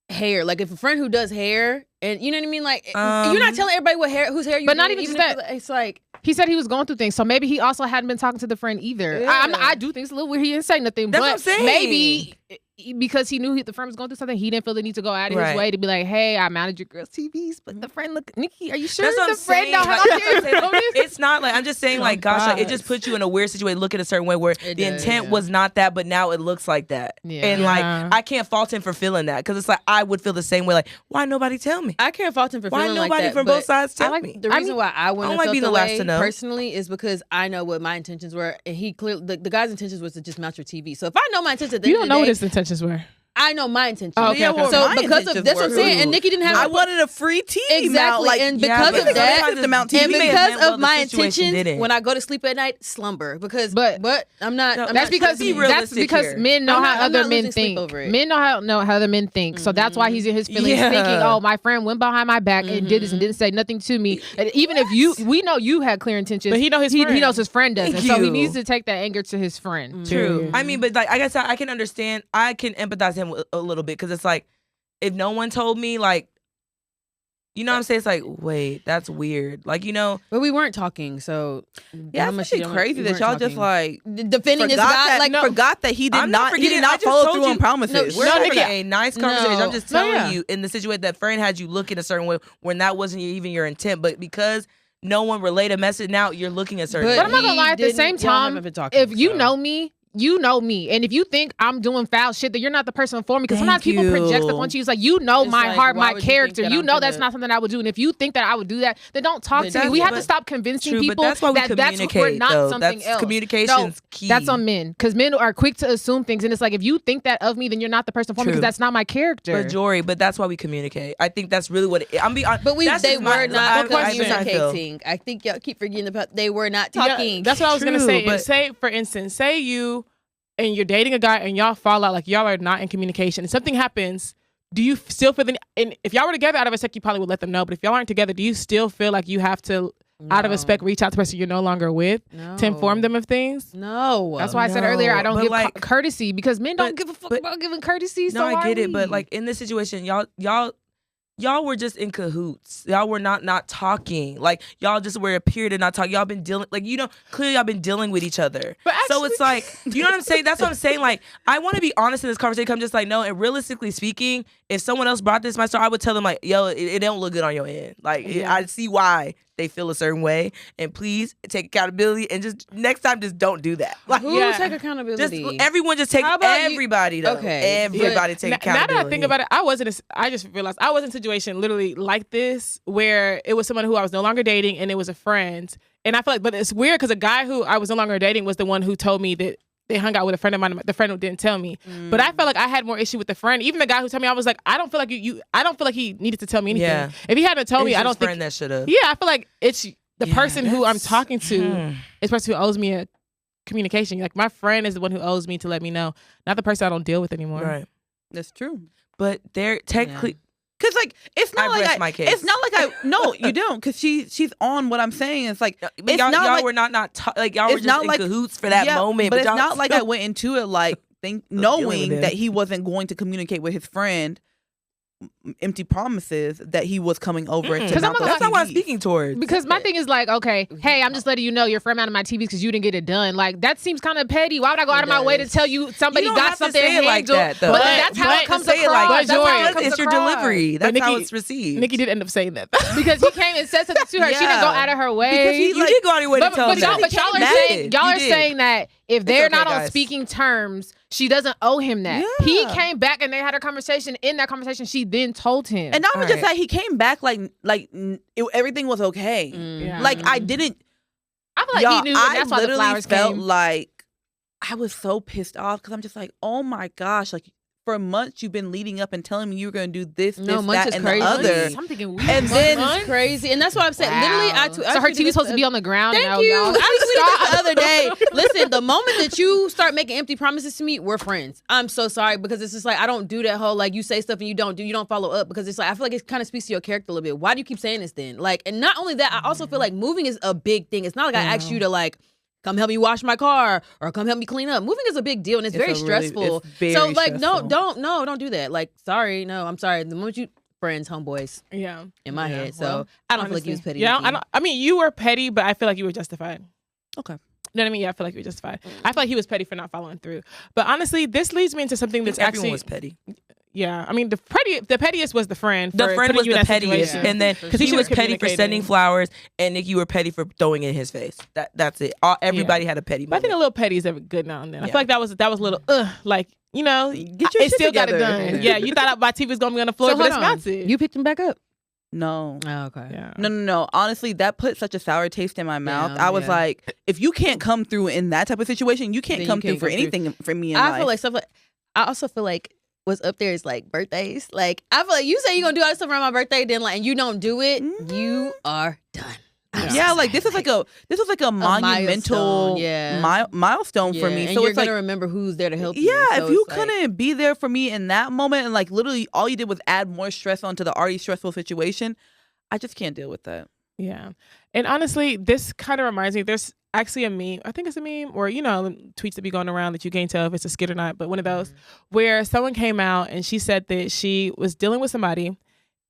hair. Like if a friend who does hair, and you know what I mean. Like you're not telling everybody whose hair you. But not doing, even if just that. It's like. He said he was going through things, so maybe he also hadn't been talking to the friend either. I do think it's a little weird. He didn't say nothing, That's but what I'm saying. maybe because he knew the friend was going through something, he didn't feel the need to go out of his Right. way to be like, "Hey, I mounted your girl's TVs," but the friend look, Nikki, are you sure That's what the I'm friend saying. don't have Like, your it's not like I'm just saying like gosh, like, it just puts you in a weird situation. Look at a certain way where the does, intent yeah. was not that, but now it looks like that. Yeah. And like Yeah. I can't fault him for feeling that because it's like I would feel the same way. Like why nobody tell me? I can't fault him for Why feeling like nobody that. from but both sides tell me? The reason why I wouldn't have might felt be the the last way to know. personally is because I know what my intentions were, and he clearly the guy's intentions was to just mount your TV. So if I know my intentions, at the You end don't of know the what day, his intentions were. I know my intentions. Oh, okay, Yeah, okay. well, So my because of intentions that's what I'm were saying, and true. Nikki didn't have. I wanted a free TV. Exactly, Mount, like, and Yeah, because but of that, sometimes the mount TV and may have because meant well, of the my situation intentions, didn't. when I go to sleep at night, slumber. Because, But- but I'm not. No, I'm That's not because be stressing. that's realistic because here. men know I'm how not other losing men sleep think. over it. Men know how other men think. So that's why he's in his feelings Yeah. thinking, "Oh, my friend went behind my back and did this and didn't say nothing to me." And even if we know you had clear intentions, But he know his he friend. knows his friend doesn't. Thank So he you. needs to take that anger to his friend. True. Yeah. I mean, but like I guess I can understand. I can empathize him a little bit because it's like if no one told me, like, you know what I'm saying? It's like, wait, that's weird. Like, you know, But we weren't talking, so yeah, how it's much actually you don't- crazy we that weren't y'all just talking. like defending this guy. Like forgot that he did I'm not not. He forgetting. did I not just follow told through you- on promises. we're No, having Nikki. a nice conversation. No. I'm just No, telling yeah. you in the situation that friend had you looking a certain way when that wasn't even your intent, but because no one relayed a message, now you're looking a certain But way. But I'm not gonna he lie. At the didn't- same y'all time, haven't been talking, if you so. know me, you know me. And if you think I'm doing foul shit, then you're not the person for me. Because sometimes Thank people project you. stuff onto you. It's like, you know It's my like, heart, why my would you think character. that You I'm know that's gonna- not something I would do. And if you think that I would do that, then don't talk But to me. We have to but- stop convincing True, people but that's why we that communicate. we're not though. something That's else. communication's key. That's on men. Because men are quick to assume things. And it's like, if you think that of me, then you're not the person for me True. because that's not my character. But Jori, but that's why we communicate. I think that's really what I'm being honest. But they I were not feel. communicating. I think y'all keep forgetting about they were not talking. Yeah, that's what I was gonna True, say. but- If, say, for instance, say you and you're dating a guy and y'all fall out, like y'all are not in communication, and something happens. Do you still feel and if y'all were together out of respect, you probably would let them know. But if y'all aren't together, do you still feel like you have to, out of respect, reach out to the person you're no longer with to inform them of things? No. That's why I said earlier, I don't but give like- courtesy because men don't but- give a fuck but- about giving courtesy. No, I get it, but like in this situation, y'all were just in cahoots. Y'all were not talking. Like y'all just were a period of not talking. Y'all been dealing, like, you know, clearly y'all been dealing with each other. But So it's like, you know what I'm saying? That's what I'm saying. Like, I want to be honest in this conversation. I'm just like, no. And realistically speaking, if someone else brought this to my store, I would tell them like, yo, it don't look good on your end. Like, I see why they feel a certain way, and please take accountability. And just next time, just don't do that. Like, Who Yeah. take just accountability? everyone just take How about you- everybody though. Okay, Everybody take Now accountability. that I think about it, I just realized I was in a situation literally like this where it was someone who I was no longer dating and it was a friend. And I feel like, but it's weird because a guy who I was no longer dating was the one who told me that they hung out with a friend of mine. The friend who didn't tell me, but I felt like I had more issue with the friend. Even the guy who told me, I was like, I don't feel like I don't feel like he needed to tell me anything. Yeah. If he hadn't told me, It's I don't his think. friend that should have. Yeah, I feel like it's the Yeah, person who I'm that's- talking to is the person who owes me a communication. Like my friend is the one who owes me to let me know, not the person I don't deal with anymore. Right. That's true. but they're technically. Cause like it's not I like rest my case. it's not like no, you don't, cause she's on what I'm saying. It's like But it's y'all, not y'all like, were not like y'all were it's just not in like- cahoots for that moment. but it's y'all not like still- I went into it like dealing knowing with that it. he wasn't going to communicate with his friend empty promises that he was coming over to 'Cause I'm mount not those That's not what I'm TVs. speaking towards. Because my thing is like, okay, hey, I'm just letting you know your friend out of my TVs because you didn't get it done. Like that seems kind of petty. Why would I go out of my way to tell you somebody You don't got have to something say it like handled? that, though. But But- that's how it comes across. Say it like That's that. how it comes It's your across. delivery. That's how Nikki- it's received. Nikki did end up saying that. Because he came and said something to her. She didn't go out of her way. Because he, You did go out of your way to tell but them y'all, that. but y'all are You saying did. y'all You are did. saying that if they're okay, not on guys. speaking terms, she doesn't owe him that. Yeah. He came back and they had a conversation. In that conversation, she then told him. And not All just right. that, he came back like everything was okay. Yeah. Like I didn't. I feel like Y'all, he knew, and I that's why the literally flowers felt came. like I was so pissed off because I'm just like, oh my gosh, like for months you've been leading up and telling me you were going to do this, No, this, months that, is and crazy. the other. I'm thinking weird. And then- It's crazy, and that's why I'm saying. Literally, I so her TV's supposed to be on the ground. Thank now, you. y'all. I tweeted this the Stop. other day. Listen, the moment that you start making empty promises to me, we're friends. I'm so sorry because it's just like I don't do that whole like you say stuff and you don't follow up because it's like I feel like it kind of speaks to your character a little bit. Why do you keep saying this then? Like, and not only that, I also feel like moving is a big thing. It's not like I asked you to like come help me wash my car or come help me clean up. Moving is a big deal and it's very a really- stressful. it's very so like stressful. don't do that. Like sorry, no, I'm sorry. The moment you friends, homeboys Yeah. in my Yeah, head. So well, I don't feel like you was petty. Yeah, Nikki. I mean, you were petty, but I feel like you were justified. Okay. You know what I mean? Yeah, I feel like you were justified. I feel like he was petty for not following through. But honestly, this leads me into something that's Everyone actually was petty. yeah. I mean, the pettiest was the friend. The for friend putting was you in the that pettiest, situation. and then 'Cause he he was should've petty for communicated. sending flowers, and Nikki, you were petty for throwing it in his face. That's it. Everybody had a petty But I moment. think a little petty is ever good now and then. I Yeah. feel like that was a little like you know, Get your it shit still got it together. done. Yeah, you thought my TV was gonna be on the floor, So but hold it's on. bouncing. You picked him back up. No. Oh, okay. Yeah. No. Honestly, that put such a sour taste in my mouth. Yeah, I was yeah. like, if you can't come through in that type of situation, you can't Then you come can't through for come through. anything for me in I life. feel like stuff like I also feel like what's up there is like birthdays. Like I feel like you say you're gonna do all this stuff around my birthday, then like and you don't do it, you are done. yeah, like this was like a monumental milestone for me. And So you're it's like, gonna remember who's there to help you. yeah, So if you it's like- couldn't be there for me in that moment, and like literally all you did was add more stress onto the already stressful situation, I just can't deal with that. Yeah. And honestly, this kind of reminds me, there's actually a meme, I think it's a meme, or, you know, tweets that be going around that you can't tell if it's a skit or not, but one of those where someone came out and she said that she was dealing with somebody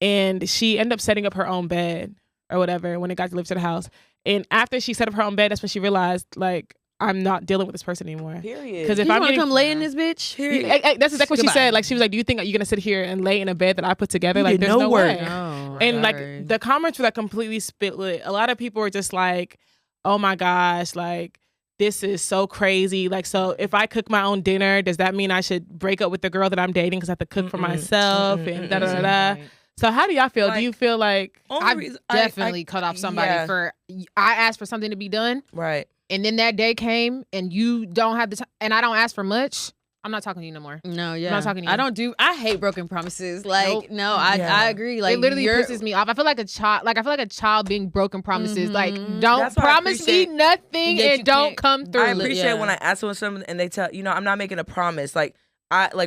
and she ended up setting up her own bed or whatever when it got delivered to the house. And after she set up her own bed, that's when she realized, like, I'm not dealing with this person anymore. Period. Because if you I'm wanna getting, come lay in this bitch? that's exactly what she Goodbye. said. Like, she was like, do you think you're going to sit here and lay in a bed that I put together? You Like, did there's no no work. way. No. And like Sorry. the comments were like completely spit lit. A lot of people were just like, oh my gosh, like this is so crazy. Like, so if I cook my own dinner, does that mean I should break up with the girl that I'm dating because I have to cook for myself and da da da da? So how do y'all feel? Like, do you feel like I definitely cut off somebody yeah. for I asked for something to be done, right. and then that day came and you don't have the time, and I don't ask for much. I'm not talking to you no more. No, yeah. I'm not talking to you. I hate broken promises. Like, Nope. no, I Yeah. agree. Like It literally you're- pisses me off. I feel like a child. Like I feel like a child being broken promises. Like don't That's why I promise me appreciate nothing that you and don't can't- come through. I appreciate Yeah. when I ask someone and they tell I'm not making a promise. Like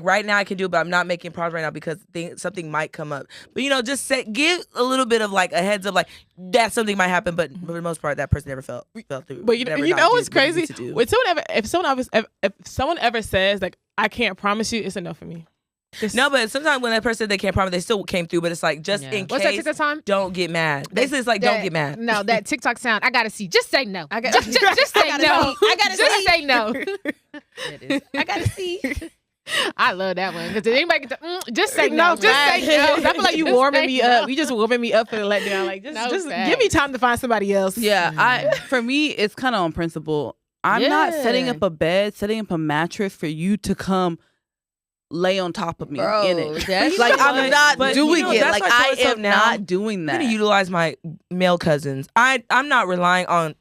right now I can do it, but I'm not making promise right now because something might come up. But just give a little bit of like a heads up, like that something might happen. But for the most part, that person never felt through. But you Never know not what's did what they crazy? need to do. When if someone ever says like I can't promise you, it's enough for me. No, but sometimes when that person they can't promise, they still came through. But it's like just in What's that case, TikTok time? don't get mad. Basically, it's like don't get mad. No, that TikTok sound. I gotta see. Just say no. I got Just say gotta no. see. I gotta just see. say no. It is. I gotta see. I love that one because did anybody get to, just say no. Just Right. say no. I feel like you Just warming say me no. up. You just warming me up for the letdown. Like just No give me time to find somebody else. Yeah, for me, it's kind of on principle. I'm not setting Yeah. up a bed, setting up a mattress for you to come lay on top of me Bro, in it. that's Like I'm what? not But doing it. that's Like why I told I myself am now, not doing I'm that. gonna utilize my male cousins. I'm not relying on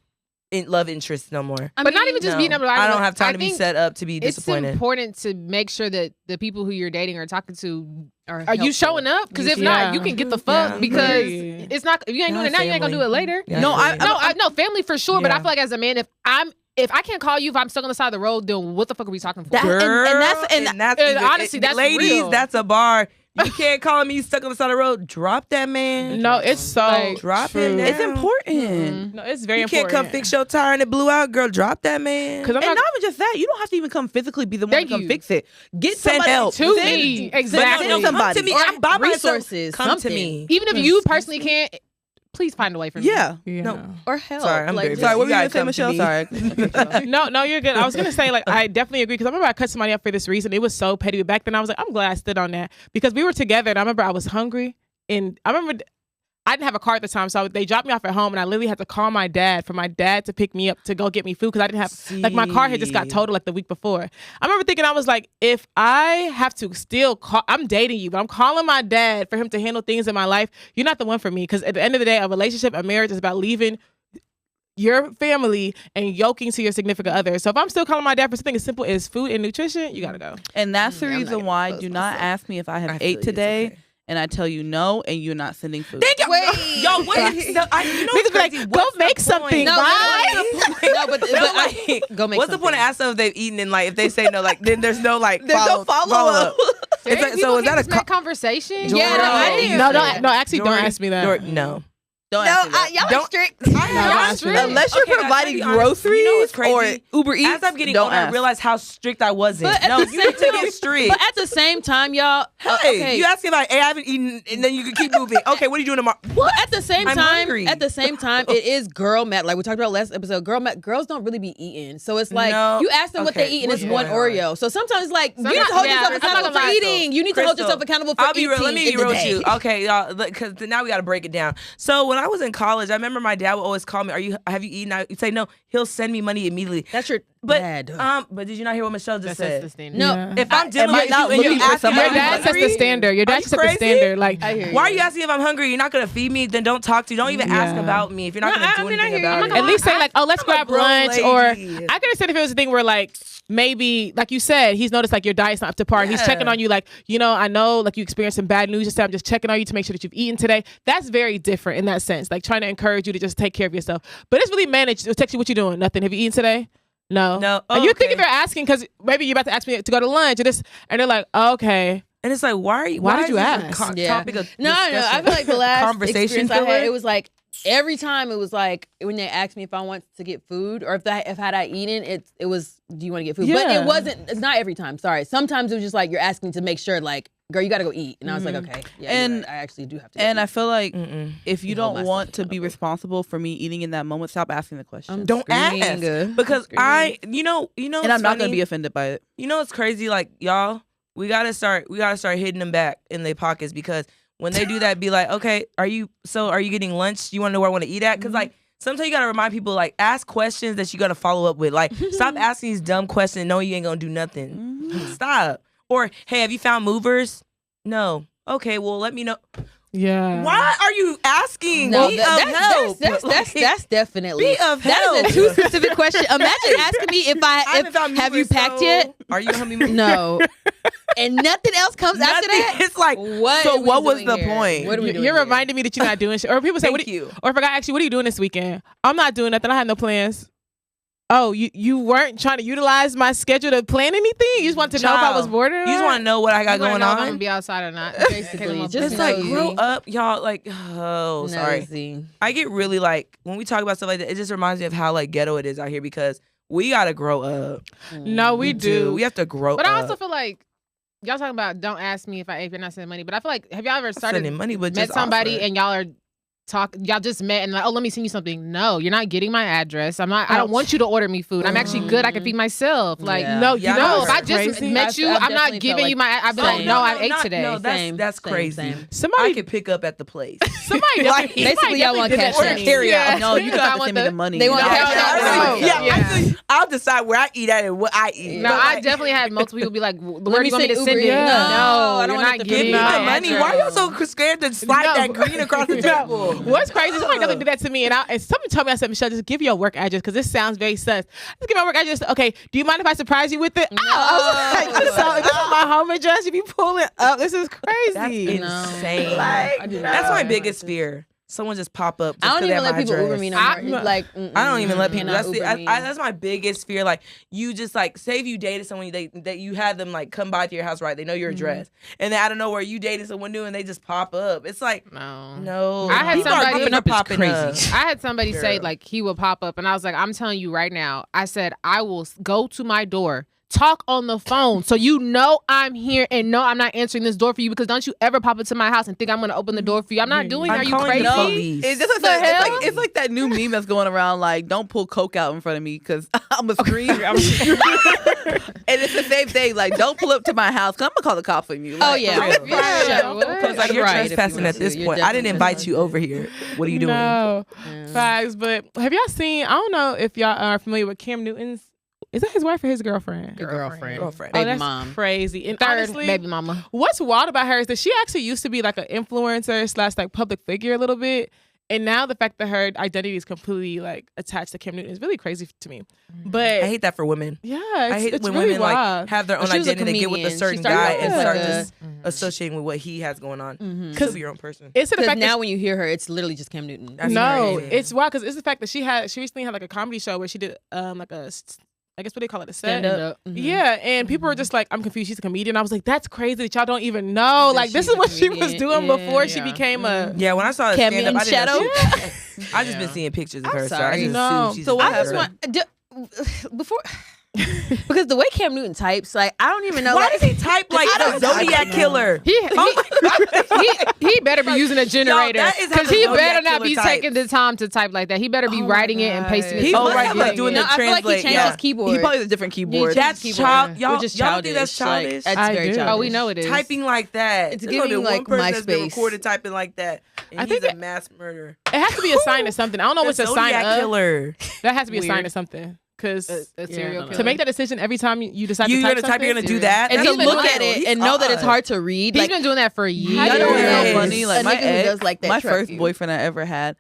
love interests no more. But not even just No. being able to. I don't have time I to be think set up to be It's disappointed. important to make sure that the people who you're dating or talking to Are are you helpful. showing up? Because if Yeah. not, you can get the fuck Yeah. because Period. it's not. If you ain't doing it now, you ain't gonna do it later. Yeah, No, I- family. No, family for sure. But I Yeah. feel like as a man, if I can't call you if I'm stuck on the side of the road, then what the fuck are we talking for? That- and that's- Girl, and that's honestly, that's ladies. real. That's a bar You can't call me stuck on the side of the road. Drop that man. No, it's so drop true. him down. It's important. No, it's very You can't important. come fix your tire and it blew out, girl. Drop that man. Because I'm And not not even just that, you don't have to even come physically be the one Thank to come you. fix it. Get Send somebody help. to send- me. But Exactly. no, come to me. Or I'm by myself. resources, Come to something. me. Even if you personally can't, please find a way for me. Yeah. Yeah. No. Or help. Sorry, I'm like, very just- Sorry, what were you You gonna say, gotta come to Michelle? me. Sorry. No, you're good. I was gonna say, like, I definitely agree because I remember I cut somebody up for this reason. It was so petty. But back then, I was like, I'm glad I stood on that because we were together, and I remember I was hungry, and I remember I didn't have a car at the time, so they dropped me off at home, and I literally had to call my dad for my dad to pick me up to go get me food because I didn't have like my car had just got totaled like the week before. I remember thinking I was like, if I have to still call, I'm dating you, but I'm calling my dad for him to handle things in my life. You're not the one for me because at the end of the day, a relationship, a marriage is about leaving your family and yoking to your significant other. So if I'm still calling my dad for something as simple as food and nutrition, you gotta go. And that's the I'm not reason gonna why close do not myself. ask me if I have I feel ate you, today it's okay. and I tell you no and you're not sending food. Thank you. Wait. Yo, what? You know Niggas what's be like, crazy? go What's the make point? something, No, right? no, but I go make What's the point of asking if they've eaten and like if they say no, like then there's no like There's no follow-up. It's like, so is that a conversation? Jori. Yeah, no, I didn't. No, actually, don't Jori. ask me that. No. Don't No, ask me that. y'all are Don't- strict. don't ask me that. Unless you're Okay, guys, providing I'll be honest. groceries You know what's crazy? or Uber Eats, As I'm getting don't older, ask. I realize how strict I wasn't. But at No, the you need to same get time- strict. But at the same time, y'all. Hey, Okay. you ask me like, hey, I haven't eaten, and then you can keep moving. Okay, what are you doing tomorrow? Well, at the same I'm time, hungry. it is girl math. Like we talked about last episode, girls don't really be eating. So it's like No. you ask them what they Okay, eat, and what's it's one going on? Oreo. So sometimes it's like you Sometimes- need to hold yeah, yourself I'm not accountable gonna for lie, eating. You need to hold Crystal, yourself accountable for I'll be eating. real. Let me in be the real with day. you. Okay, y'all, because now we got to break it down. So when I was in college, I remember my dad would always call me, have you eaten? I'd say no. He'll send me money immediately. That's your But dad. but did you not hear what Michelle just That's the said? standard. No. Yeah. If I'm dealing Am I with not you and you're looking for asking somebody if Your I'm dad sets the hungry, standard. Your Are dad you sets the crazy? standard. Like, I hear you. why are you asking if I'm hungry? You're not gonna feed me, then don't talk to. Don't even ask Yeah. about me if you're not No, gonna I do mean, I anything hear you. about I'm it. not at least say like, oh, let's I'm a grab grown lunch, lady. or I could understand if it was a thing where like maybe like you said, he's noticed like your diet's not up to par. He's Yeah. checking on you, like, I know like you experienced some bad news. Just I'm just checking on you to make sure that you've eaten today. That's very different in that sense, like trying to encourage you to just take care of yourself. But it's really managed. It'll text you, what you doing? Nothing. Have you eaten today? No. No. And Oh, you think okay. if they're asking because maybe you're about to ask me to go to lunch or this, and they're like, oh, okay. And it's like, why did you is this a ask? Yeah. topic of No, I discussion? feel like the last Conversation experience I filler? had, it was like every time it was like when they asked me if I want to get food or if had I eaten, it was, do you want to get food? But Yeah. it wasn't. It's not every time. Sorry. Sometimes it was just like you're asking to make sure, like, girl, you got to go eat, and I was like, okay, yeah, And- you're right. I actually do have to. Go And eat. I feel like Mm-mm. if you Hold don't myself want to be accountable. responsible for me eating in that moment, stop asking the question. Don't ask Screaming. because Screaming. you know, And what's I'm not gonna funny? be offended by it. You know what's crazy? Like y'all, we gotta start hitting them back in their pockets because when they do that, be like, okay, are you getting lunch? You want to know where I want to eat at? Because like sometimes you gotta remind people, like, ask questions that you gotta follow up with. Like, stop asking these dumb questions knowing you ain't gonna do nothing. Stop. Or hey, have you found movers? No. Okay, well let me know. Yeah. Why are you asking? No, Be of help. that's definitely Be of that help. is a too specific question. Imagine asking me if haven't found have you movers, packed so- yet? Are you gonna help me move? No, and nothing else comes after Nothing. that. It's like, What? so are we what was doing the here? point? What are we doing? You're here? reminding me that you're not doing shit. Or people say, Thank you. Or if I got ask you, what are you doing this weekend? I'm not doing nothing. I have no plans. Oh, you weren't trying to utilize my schedule to plan anything? You just wanted to know if I was bored or You just want to know what I got You wanna going know if I'm on? gonna be outside or not. Basically, just It's like, nosy. grow up, y'all. Like, oh, sorry. Nosy. I get really like, when we talk about stuff like that, it just reminds me of how like ghetto it is out here because we gotta grow up. No, we do. We have to grow But up. I also feel like y'all talking about don't ask me if you're not sending money. But I feel like, have y'all ever started sending money, but met just somebody offer. and y'all just met and like, oh, let me send you something. No, you're not getting my address. I don't want you to order me food. I'm actually good. I can feed myself. Like, Yeah. No, Yeah, you know, no, if I just crazy. met you, I've I'm not definitely giving felt you like my. I've been same. like, no, I ate not- today. No, Same, that's same, crazy. same. I somebody could pick up at the place. somebody Like, definitely, basically, y'all want did that cash to app. me. Carry Yeah. out. No, you I got to want send me the- the money. they want No, cash no, app. no, Yeah, Yeah. I'll decide where I eat at and what I eat. No, But, I like, definitely had multiple people be like, where Let do me you want me to send send Uber it? Eats. No, I you're don't want not it to give giving me me the my money. address. Why are y'all so scared to slide No. that green across the table? What's crazy? Somebody definitely did that to me, and someone told me, I said, Michelle, just give your work address because this sounds very sus. Just give my work address. Okay, do you mind if I surprise you with it? I was like, this is my home address. If you pull it up, this is That's crazy. insane. I do not That's my know. biggest fear. someone just pop up. I don't even let people Uber dress. me no more. Like, I don't even let people. cannot That's Uber me. that's my biggest fear. Like, you just like, say if you dated someone that you had them like come by to your house, right? They know your address, and then out of nowhere you dated someone new and they just pop up. It's like, no. I had People somebody are good for popping crazy. up. I had somebody say like he would pop up, and I was like, I'm telling you right now. I said I will go to my door. Talk on the phone so you know I'm here and no, I'm not answering this door for you because don't you ever pop into my house and think I'm going to open the door for you. I'm not doing that. Are you calling the crazy? police. It's just like, it's like that new meme that's going around like, don't pull coke out in front of me because I'm a scream. And it's the same thing. Like, don't pull up to my house because I'm going to call the cops on you. Like, Oh, yeah. for real. Yeah. Because like, you're Right, trespassing at this you're point. I didn't definitely invite you over here. What are you doing? No, facts. But have y'all seen? I don't know if y'all are familiar with Cam Newton's. Is that his wife or his girlfriend? Girlfriend. Oh, Baby that's mom. crazy. And Third honestly, baby mama. what's wild about her is that she actually used to be like an influencer / like public figure a little bit. And now the fact that her identity is completely like attached to Cam Newton is really crazy to me. But I hate that for women. yeah, I hate it's when really women wild. like have their own She was a identity. They get with a comedian. She certain started guy off and as start like just associating with what he has going on. Because Be your own person. It's the fact now that when you hear her, it's literally just Cam Newton. That's no, crazy. it's wild because it's the fact that she recently had like a comedy show where she did like a, I guess what they call it, a set. Stand up. Yeah, and people were just like, I'm confused. She's a comedian. I was like, that's crazy that y'all don't even know. That Like, this she's is a what she was comedian. doing Yeah. before she became a. Yeah, when I saw the Cam stand up, I Newton didn't know Shadow? she- I just been seeing pictures of her. So I sorry. just No. assumed she's So a what I just girl. want before because the way Cam Newton types, like I don't even know. Why like, does he type like a Zodiac killer? He better be using a generator that is how because the he Zodiac better not killer be types. taking the time to type like that. He better be writing it and pasting it. He so must right have, like, there. doing no, the I feel like he translate, changed yeah. his keyboard. He probably has a different keyboard. That's keyboard. child. Y'all, Which is y'all don't think that's childish. childish? Like, that's very do. childish. Oh, we know it is. Typing like that. It's There's only giving, one like, person that's been MySpace. recorded typing like that. And I he's think a mass murderer. It has to be a sign of something. I don't know what's The a sign Zodiac of. killer. That has to be a sign Weird. of something. Because A serial to killer. make that decision every time you decide You're to type gonna type. You're something, gonna do that. and That's to look wild. at it He's and know that it's odd. hard to read. He's Like been doing that for years. I know what's so Yes. funny. Like A my nigga who ex, does like that my trap first you. boyfriend I ever had,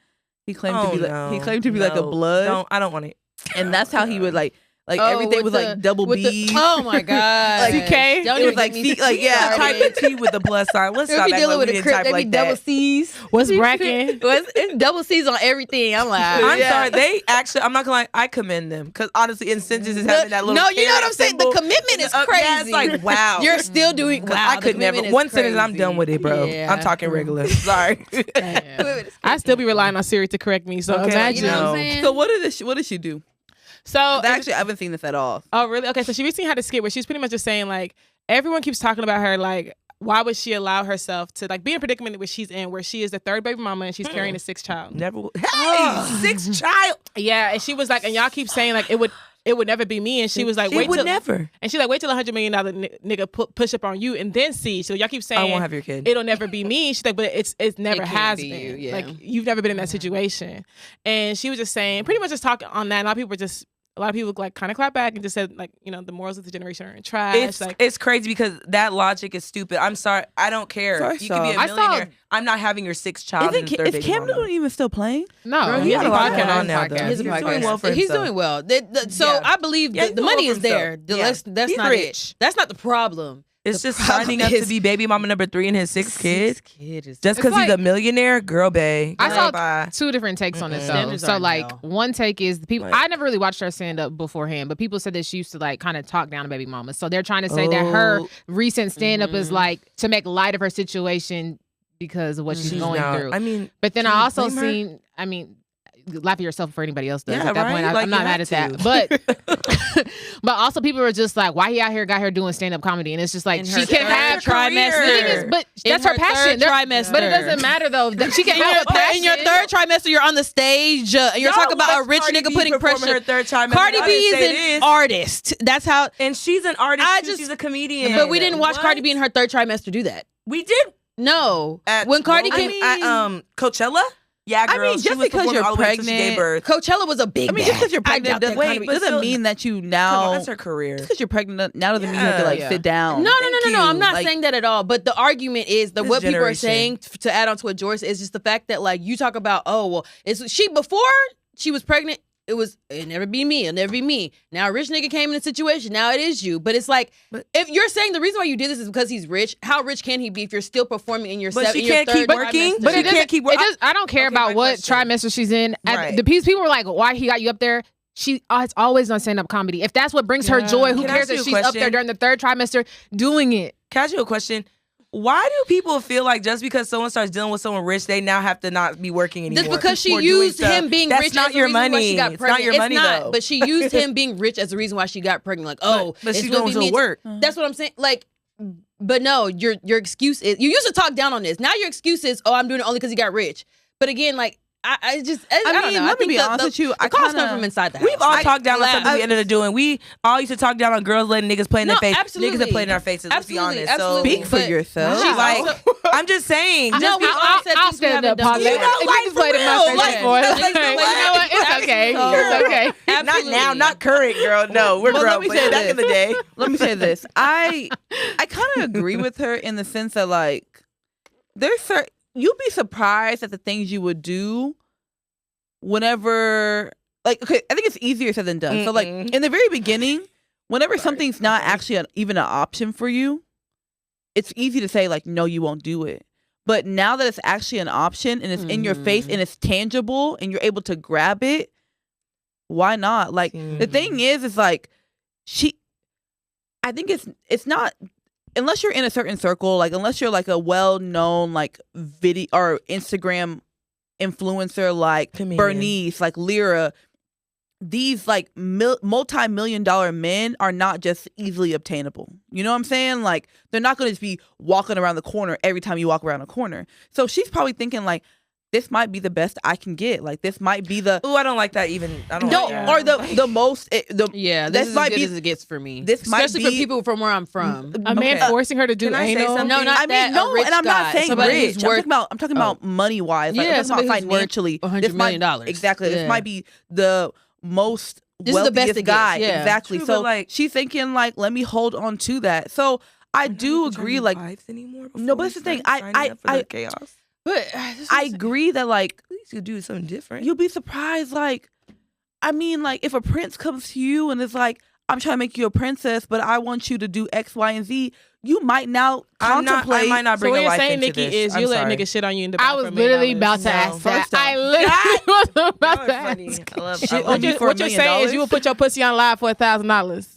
he claimed Oh, to be no. like a No. blood, I don't want it. and that's how he would like Oh, everything with was the- like double with the- B. Oh my god! Like, CK? Don't it even was like get me C, like yeah, Type the T with the plus sign. Let's If stop you acting dealing like with we a didn't crip, type they be like double that. C's. what's bracking? It's double C's on everything. I'm like, I'm yeah. sorry. They actually, I'm not gonna lie. I commend them because honestly, in sentences having that little. No, you know what I'm caret saying? The symbol commitment is up, crazy. Yeah, it's like wow. You're still doing. Wow, I the could never. commitment is One sentence, I'm crazy. done with it, bro. Yeah. I'm talking regular. Sorry. I still be relying on Siri to correct me. So Okay, imagine. You know what No. I'm saying? So what did she do? So Actually, I haven't seen this at all. oh really? Okay, so she recently had a skit where she's pretty much just saying like everyone keeps talking about her like why would she allow herself to like be in a predicament where she's in, where she is the third baby mama and she's carrying a sixth child. Never. Hey, sixth child. Yeah, and she was like, and y'all keep saying like it would never be me, and she was like, It wait would till never. and she's like, wait till $100 million nigga push up on you and then see. So y'all keep saying I won't have your kid. it'll never be me. She's like, but it's never can't has be been. you, yeah. Like you've never been in that situation. And she was just saying, pretty much just talking on that. A lot of people like kind of clap back and just said like, you know, the morals of the generation are in trash. It's crazy because that logic is stupid. I'm sorry. I don't care. So I You can saw- be a I saw- millionaire. I'm not having your sixth child. and third Is baby Cam mama. Newton even still playing? No, Girl, he he's has a lot podcast. going on now, though. Podcast. He's He's a doing podcast. well for He's himself. doing well. So Yeah. I believe Yeah, the he's doing money well is for there. himself. Yeah. That's He's not rich. it. That's not the problem. It's The just problem signing up to is- be baby mama number 3 and his sixth kid. Kid is Just because It's he's a millionaire, girl, bae. I saw Bye. two different takes on it though. Standards So are like no. one take is the people. Like- I never really watched her stand up beforehand, but people said that she used to like kind of talk down to baby mama. So they're trying to say that her Oh. recent stand up is like to make light of her situation because of what she's going not- through. I mean, But then can I you also blame her? seen. I mean, laugh at yourself before anybody else does. Yeah, at that right? point, Like, I'm not you mad at have that. But but also people are just like, why he out here doing stand up comedy, and it's just like In she her can third have trimester. The thing is, but In that's her her passion. third There- trimester. But it doesn't matter though. She can have a passion. In your third trimester, you're on the stage. And you're talking about a rich nigga putting pressure. Her third trimester. Cardi I B didn't say is an this. artist. That's how. And she's an artist. I too. just- She's a comedian. But we didn't watch What? Cardi B in her third trimester do that. We did No. at When Cardi I came, mean, at Coachella. Yeah, girl. I mean, she just was because performing you're all the way until she pregnant- gave birth. Coachella was a big. I mean, just because you're bag. I pregnant doubt that doesn't, Cardi B- but still- mean that you Come now. on, that's her career. Just because you're pregnant now doesn't mean you have to like Yeah. sit down. No. Thank I'm you. not Like- saying that at all. But the argument is that This what people are generation. saying to add on to what George said is just the fact that like you talk about, oh well, is she before she was pregnant? it never be me. It'll never be me. Now a rich nigga came in a situation. Now it is you. But it's like, if you're saying the reason why you did this is because he's rich, how rich can he be if you're still performing in your But she in your can't keep third working. trimester? But she can't keep working. I don't care Okay, about my what question. trimester she's in. Right. The people were like, why he got you up there? It's always on stand-up comedy. If that's what brings her joy, who Can I cares ask you if a she's up question? there during the third trimester doing it? Can I ask you a question? Why do people feel like just because someone starts dealing with someone rich, they now have to not be working anymore? That's because she or doing used stuff? him being That's rich not as your the reason why money. she got It's pregnant. not your money, though. But she used him being rich as the reason why she got pregnant. Like, but it's she's gonna doing be me. some work. That's what I'm saying. Like, but no, your excuse is you used to talk down on this. Now your excuse is, I'm doing it only because he got rich. But again, like, I don't know. let me be honest with you. The calls come from inside the house. We've all talked down on laugh. something we ended up doing. We all used to talk down on girls letting niggas play in their face. absolutely. Niggas have played in our faces. Let's be Absolutely, honest. absolutely. So Speak for But yourself. she's like, I'm just saying. No, Just we all said I'll things we stand haven't up, done Paulette. before. You know, like, Niggas played in for my real, face like, before. that's like, You know what? It's okay. It's okay. not Absolutely. now, not current, girl. No, we're But let grown. me But say back in the this. day, Let me say this. I kind of agree with her in the sense that like there's certain you'd be surprised at the things you would do whenever like okay, I think it's easier said than done. So like in the very beginning, whenever something's not actually even an option for you, it's easy to say like no, you won't do it. But now that it's actually an option and it's in your face and it's tangible and you're able to grab it, why not? Like the thing is like I think it's not unless you're in a certain circle, like unless you're like a well-known like video or Instagram influencer like Comedian. Bernice, like Lyra, these like multi-million-dollar men are not just easily obtainable. You know what I'm saying? Like they're not going to just be walking around the corner every time you walk around a corner. So she's probably thinking like, this might be the best I can get. Like this might be the ooh, I don't like that even. I don't no like that. or the most. Yeah, this this is might as good be- as it gets for me. this might Especially for be- people from where I'm from. A man Okay. forcing her to do Can I say anal. something? No, not I that. mean, no, a rich and I'm guy, not saying somebody rich. who's I'm talking about money wise. Like, Yeah, I'm talking about somebody who's worth financially. $100 This might- million. Exactly. Yeah. This might be the most This is the wealthiest best it guy. gets, yeah. Exactly. True, so but, like- she's thinking like, let me hold on to that. So I do agree. Like, anymore no, but that's the thing. I chaos. But I agree that like At least you do something different. you'll be surprised. Like, I mean, like if a prince comes to you and is like, I'm trying to make you a princess, but I want you to do X, Y, and Z. You might now contemplate. I might not So bring what a you're life saying, into Nikki, this. is I'm you let sorry. niggas shit on you in the I bathroom was for $1 literally million. about to No, ask that. first off. I literally was about That to was funny. ask. I love Shit I on love you it. for $1 What you're million? saying is you will put your pussy on live for $1,000.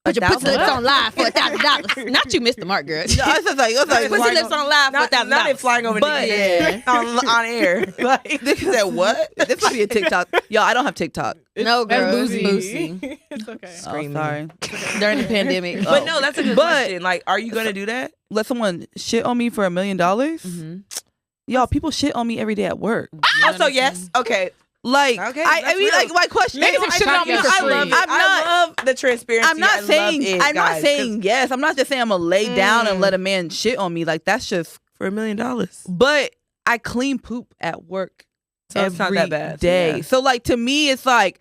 Put your pussy lips $1,000? on live for $1,000. Not you missed the mark, girl. No, it's just like, it's like Pussy lips on live for $1,000. Not it flying over But- the head on air. Like This said what? This might be a TikTok. Y'all, I don't have TikTok. No, girl, That's it's boozy. boozy. It's okay. Screaming. Oh, sorry. During the pandemic. But no, that's a good But- question. Like, are you gonna do that? Let someone shit on me for $1 million? Y'all, people shit on me every day at work. Also, yes. Okay. Like, Okay, I that's mean, real. like, my question. Niggas have shit on me for I free. love it. I'm not- I love the transparency. I'm not I saying. love it, I'm not guys, saying yes. I'm not just saying I'm gonna lay down and let a man shit on me. Like that's just. 'cause for $1 million. But I clean poop at work So it's not every that bad. day. Yeah. So like to me, it's like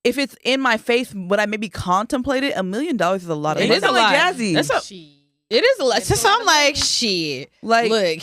if it's in my face, would I maybe contemplate it? $1 million is a lot of It money. is a lot. Jazzy. That's it is a lot. So I'm like, shit. Like, Look.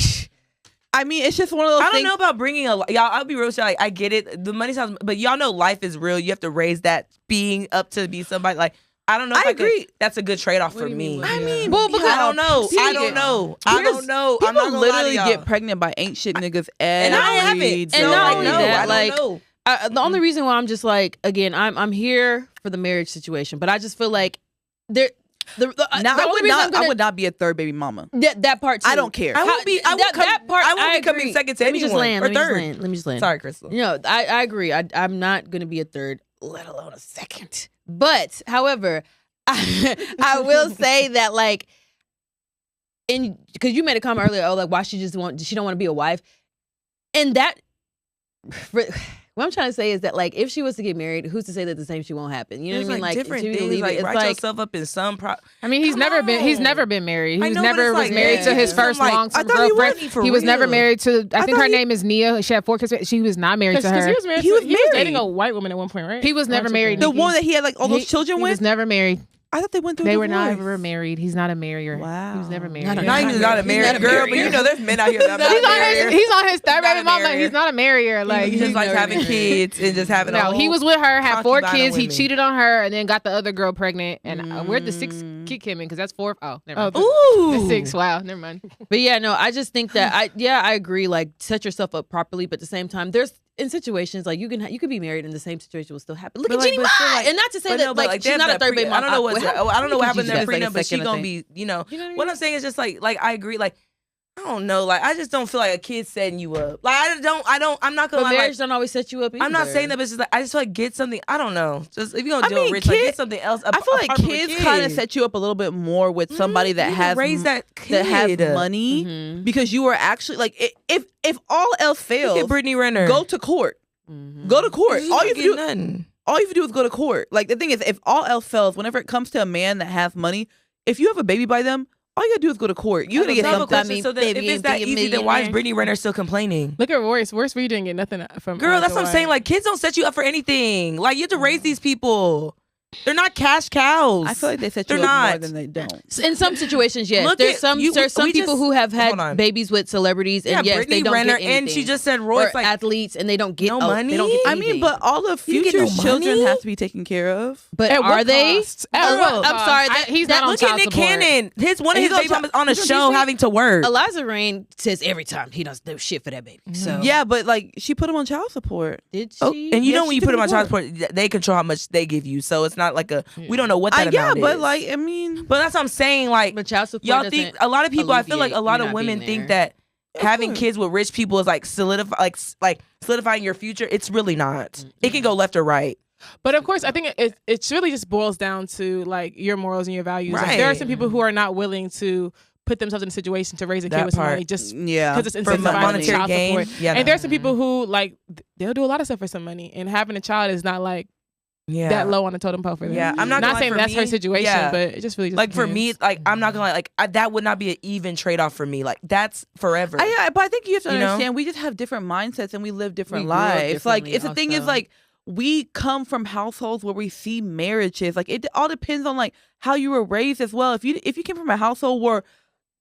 I mean, it's just one of those I don't things. know about bringing y'all. I'll be real with y'all. Like, I get it. The money sounds, but y'all know life is real. You have to raise that being up to be somebody. Like, I don't know. If I agree. That's a good trade off What for do you me. mean, I yeah. mean, Well, because I don't know. I period. don't know. I don't know. I'm People not gonna lie to literally y'all. get pregnant by ain't shit niggas and I haven't. And So, not like, only no, that, I like, don't know. The only reason why I'm just like, again, I'm here for the marriage situation, but I just feel like there. Now I would not be a third baby mama. That part too. I don't care. I won't be. I won't that part. I won't be coming agree. second to Let me anyone just land. or Let me just third. land. Let me just land. Sorry, Crystal. You know, I agree. I'm not going to be a third, let alone a second. But, however, I will say that, like, because you made a comment earlier, oh, like, why she don't want to be a wife, and that. What I'm trying to say is that, like, if she was to get married, who's to say that the same shit won't happen? You know There's what I mean? like different things. Like, it's write like, yourself up in some. I mean, he's Come never on. been married. I He know, but never it's was like, married to yeah. his first Like, long-term I thought he girlfriend. wasn't for He was never real. married to. I think thought her he- name is Nia. She had 4 kids. She was not married to Because her. he was married. He was He was dating married. a white woman at one point, right? He was never married. The Nikki. one that he had like all those He children was with. never married. I thought they went through. They a were divorce. never married. He's not a marrier. Wow. He was never married. Not a married girl, but you know, there's men out here that He's not on he's on his third He's not baby a mama. marrier. He's not a marrier. Like he just likes never having married. kids and just having. no, he was with her, had 4 concubine of kids. He women. cheated on her, and then got the other girl pregnant. And where'd the 6 kid came in? Because that's 4. Oh, never mind. Ooh, That's 6. Wow, never mind. But yeah, no, I just think that I agree. Like, set yourself up properly, but at the same time, there's in situations like you can be married and the same situation will still happen. Look But at like- Jeannie but Mai, still, like- and not to say But that no, but like they she's have not a that third baby mom. I don't know what happened in their Just prenup, but she second, I gonna think. be, you know. You know what I What mean? I'm saying is just like I agree. Like I don't know. Like I just don't feel like a kid setting you up. Like I'm not gonna But lie. marriage Like, don't always set you up. I'm not either. saying that, but it's just like I just feel like get something. I don't know. Just if you're gonna I deal mean, with rich, like kid- get something else. I feel like apart from a kids kid. kind of set you up a little bit more with somebody that You can has raise that that has kid. money Mhm. because you are actually like if all else Look fails, at Brittany Renner. go to court. Mhm. Go to court. You All not you have to getting do. nothing. All you have to do is go to court. Like the thing is, if all else fails, whenever it comes to a man that has money, if you have a baby by them, all you gotta do is go to court. You're gonna get So I have a something. question. So then, if baby, it's that be a easy, then why is millionaire. Brittany Renner still complaining? Look at Royce. Royce Reed didn't get nothing from. Girl, that's what I'm Dwight. saying. Like, kids don't set you up for anything. Like, you have to raise these people. They're not cash cows. I feel like they set They're you up more not. than they don't. In some situations, yes. Look There's at some you- there's some we people just- who have hold on. had babies with celebrities, and Yeah, yes, Brittany they don't Renner, get anything. and she just said or Royce like athletes, and they don't get No They don't get money? I anything. mean, but all the You get future no children money? have to be taken care of. but At are what they? cost? At Girl, what I'm cost? sorry. That, He's not on look at child Nick support. Cannon. One of He's his on baby mamas on a he's on show Disney? having to work. Eliza Reign says every time he doesn't do shit for that baby. So Yeah, but like she put him on child support. did she? Oh, and you Yeah, know when she you put them on took child it support, they control how much they give you. So it's not like we don't know what that Yeah, amount but is. like I mean, But that's what I'm saying. Like but child support y'all doesn't think a lot of people. I feel like a alleviate lot you of not women being think there. that having kids with rich people is like solidifying your future. It's really not. It can go left or right. But of course, I think it really just boils down to like your morals and your values. Like, there are Right. some people who are not willing to put themselves in a situation to raise a kid That with some part. money just yeah, because it's For incentivized monetary child gain. support. Yeah, And no. there's some people who like they'll do a lot of stuff for some money, and having a child is not like yeah. that low on the totem pole for them. Yeah, I'm not gonna lie, saying for that's her me, situation, yeah. but it just really just Like for me, depends. like I'm not gonna lie, like that would not be an even trade off for me. Like that's forever. Yeah, but I think you have to You know? understand we just have different mindsets and we live different We grew up lives. Like differently it's the thing is also. like we come from households where we see marriages. Like it all depends on like how you were raised as well. If you came from a household where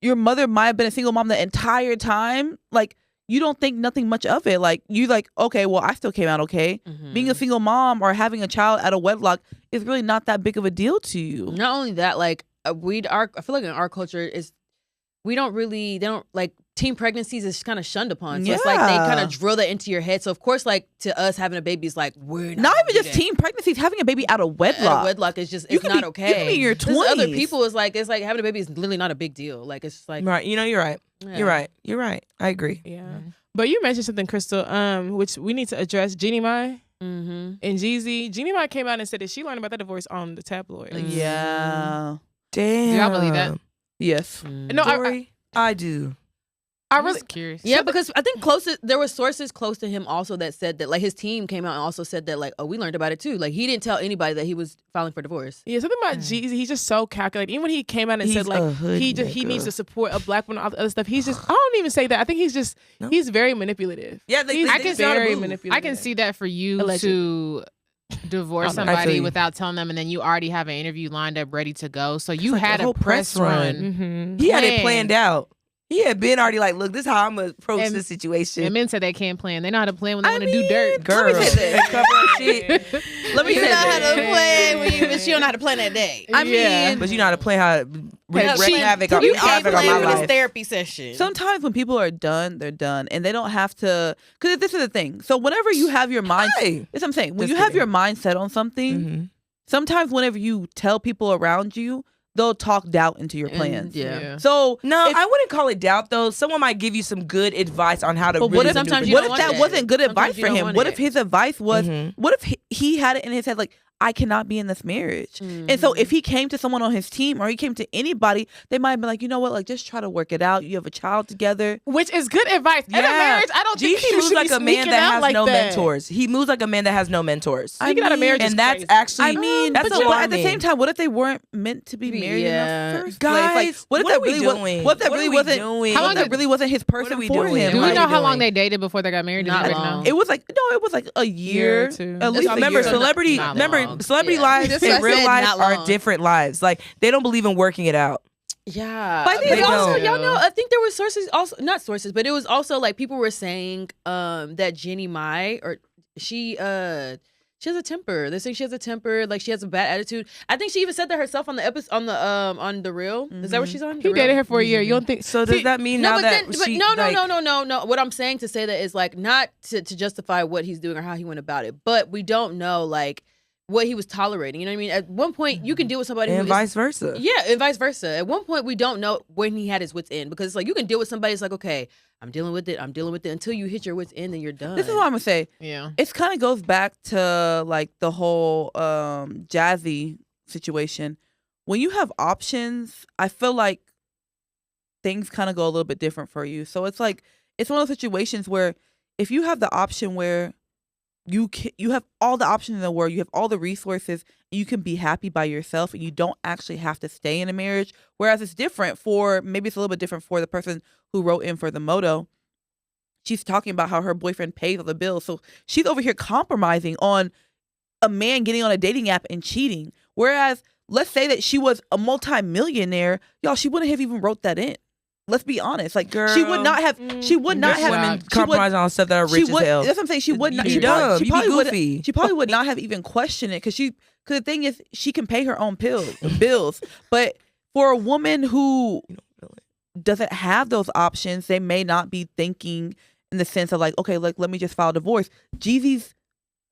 your mother might have been a single mom the entire time, like you don't think nothing much of it. Like you like, okay, well I still came out okay. Mhm. Being a single mom or having a child out of wedlock is really not that big of a deal to you. Not only that, like I feel like in our culture is they don't like teen pregnancies is kind of shunned upon. So it's like they Yeah. kind of drill that into your head. So of course, like to us having a baby is like we're Not gonna even do just that. teen pregnancies, having a baby out of wedlock. Wedlock is just You it's can not be- okay. you can be in your There's other 20s. people is like it's like having a baby is literally not a big deal. Like it's just like right. You know, you're right. yeah. You're right. You're right. I agree. yeah. Mm-hmm. But you mentioned something, Crystal, which we need to address. Jeannie Mai Mm-hmm. and Jeezy. Jeannie Mai came out and said that she learned about that divorce on the tabloid. Yeah. Damn. Do y'all believe that? Yes. No, Jori, I do. I I'm really just curious. Yeah, because I think there were sources close to him also that said that like his team came out and also said that like, oh, we learned about it too. Like he didn't tell anybody that he was filing for divorce. Yeah, something about Jeezy. He's just so calculated. Even when he came out and He's said like a hood he nigga. needs to support a black woman, all the other stuff. He's just I don't even say that. I think No. he's very manipulative. Yeah, He's I can very move. manipulative. I can see that for you Allegedly. to divorce I feel somebody you. without telling them, and then you already have an interview lined up ready to go. So you like had a a whole press press run. run. Mm-hmm. He had it Man. planned out. He had been already like, look, this is how I'm gonna approach And- this situation. And men said they can't plan. They know how to plan when they I want to do mean, dirt. Girl, Let me say they this. cover up shit. Let me You say know how to this. play, but you don't know how to plan that day. I Yeah. mean, But you know how to play how to wreak she- havoc you on can't havoc on plan my with this life. therapy session. sometimes when people are done, they're done, and they don't have to. Because this is the thing. So whenever you have your mind, Hey. that's what I'm saying. When Just you have kidding. your mindset on something, Mhm. sometimes whenever you tell people around you, they'll talk doubt into your And, plans. yeah. So No, if- I wouldn't call it doubt though. Someone might give you some good advice on how to. But really what if sometimes maneuver you what don't if want that that. wasn't good Sometimes advice you for don't him? want What it. if his advice was? Mhm. What if he had it in his head like, I cannot be in this marriage? And so if he came to someone on his team or he came to anybody, they might be like, you know what, like just try to work it out. You have a child together. Which is good advice. In a marriage, I don't think Jeezy you moves should like be a man sneaking that out has like no that. mentors. He moves like a man that has no mentors. Sneaking out of marriage is and that's crazy. actually. I mean, that's but at the alarming. same time, what if they weren't meant to be married Yeah. in the first Guys, place? Like, what if what that are we really was? doing? What if that What are really we wasn't? doing? How What long are that really wasn't his are person we for doing? him? Do we What know are we how long doing? they dated before they got married? Not Does anybody long. know? It was like no, it was like a year, or two. at least a Remember, year. celebrity. Not Remember, long. Celebrity Yeah. lives That's why I and real said lives not are long. different lives. Like they don't believe in working it out. Yeah, But I think but they also, don't. y'all know, I think there was sources also, not sources, but it was also like people were saying that Jeannie Mai, or she has a temper. They're saying she has a temper, like she has a bad attitude. I think she even said that herself on the episode on the Real. Is that what she's on? He The Real? dated her for a year. You don't think? So does See, that mean No, now but that then, but she, no. like, What I'm saying to say that is like not to justify what he's doing or how he went about it, but we don't know like what he was tolerating. You know what I mean? At one point, you can deal with somebody and who is vice versa. yeah, and vice versa. At one point, we don't know when he had his wits end because it's like you can deal with somebody. It's like, okay, I'm dealing with it until you hit your wits end and you're done. This is what I'm gonna say. Yeah. It kind of goes back to like the whole Jazzy situation. When you have options, I feel like things kind of go a little bit different for you. So it's like it's one of those situations where if you have the option where you have all the options in the world, you have all the resources, and you can be happy by yourself, and you don't actually have to stay in a marriage. Whereas it's different for maybe it's a little bit different for the person who wrote in for the MOTO. She's talking about how her boyfriend pays all the bills, so she's over here compromising on a man getting on a dating app and cheating. Whereas let's say that she was a multi-millionaire, y'all, she wouldn't have even wrote that in. Let's be honest. Like she would not have. She would not Rich have. women she would- compromise on stuff that are rich she as would, hell. That's what I'm saying. She would not. You She dumb. probably, You be probably would. goofy. She probably would not have even questioned it because the thing is she can pay her own bills. But for a woman who doesn't have those options, they may not be thinking in the sense of like, okay, like let me just file divorce. Jeezy's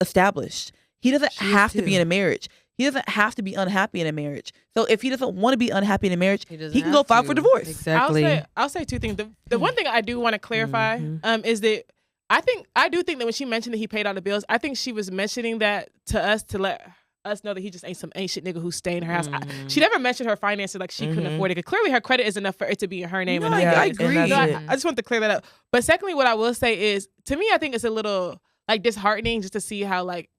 established. He doesn't She is have to be too. in a marriage. He doesn't have to be unhappy in a marriage. So if he doesn't want to be unhappy in a marriage, he can go file for divorce. Exactly. I'll say two things. The one thing I do want to clarify is that I do think that when she mentioned that he paid all the bills, I think she was mentioning that to us to let us know that he just ain't some shit nigga who stay in her house. She never mentioned her finances like she couldn't afford it. Because clearly her credit is enough for it to be in her name. No, and I her agree. business. So And that's I just want to clear that up. But secondly, what I will say is, to me, I think it's a little like disheartening just to see how like,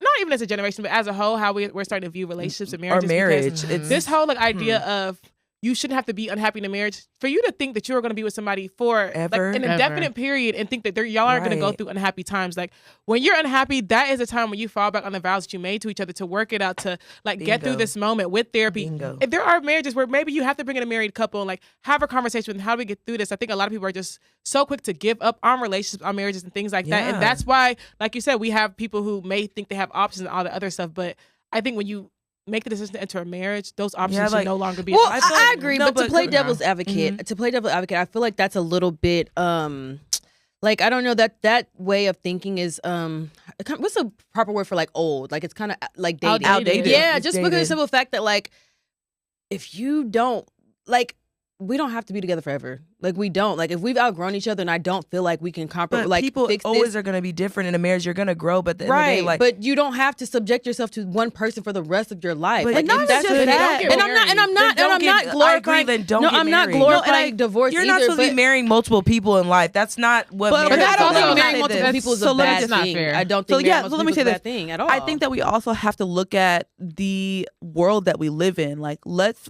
not even as a generation, but as a whole, how we're starting to view relationships and Or marriages. marriage. Because It's this whole like idea of you shouldn't have to be unhappy in a marriage. For you to think that you're going to be with somebody for Ever. like an Ever. indefinite period and think that y'all are going to go Right. through unhappy times. Like when you're unhappy, that is a time when you fall back on the vows that you made to each other to work it out, to like get through Bingo. this moment with therapy. Bingo. If there are marriages where maybe you have to bring in a married couple and like have a conversation with them, how do we get through this? I think a lot of people are just so quick to give up on relationships, on marriages and things like that. Yeah. And that's why, like you said, we have people who may think they have options and all the other stuff. But I think when you make the decision to enter a marriage, those options like- should no longer be. Well, I feel I like- agree, no, but to but- play yeah. devil's advocate, I feel like that's a little bit like I don't know that way of thinking is what's the proper word for like old? Like it's kind of like dated. Outdated. Yeah, It's just because of the dated. simple fact that like if you don't like we don't have to be together forever. Like we don't. Like if we've outgrown each other and I don't feel like we can But like people fix always this. are going to be different in a marriage. You're going to grow, but at the end of the Right, day, like, but you don't have to subject yourself to one person for the rest of your life. But Like, not if that's even just the- that. Don't And get I'm not, and I'm married. not, Then and I'm don't not get- I glorifying. agree, then don't no, get I'm not married. glorifying divorce. you're either, not supposed to be marrying multiple people in life. That's not what But marriage But I is don't also think about. marrying say multiple this. people is So a let me bad just- not thing. fair. I don't So think yeah, marrying so multiple let me people say is a this. bad thing at all. I think that we also have to look at the world that we live in. Like let's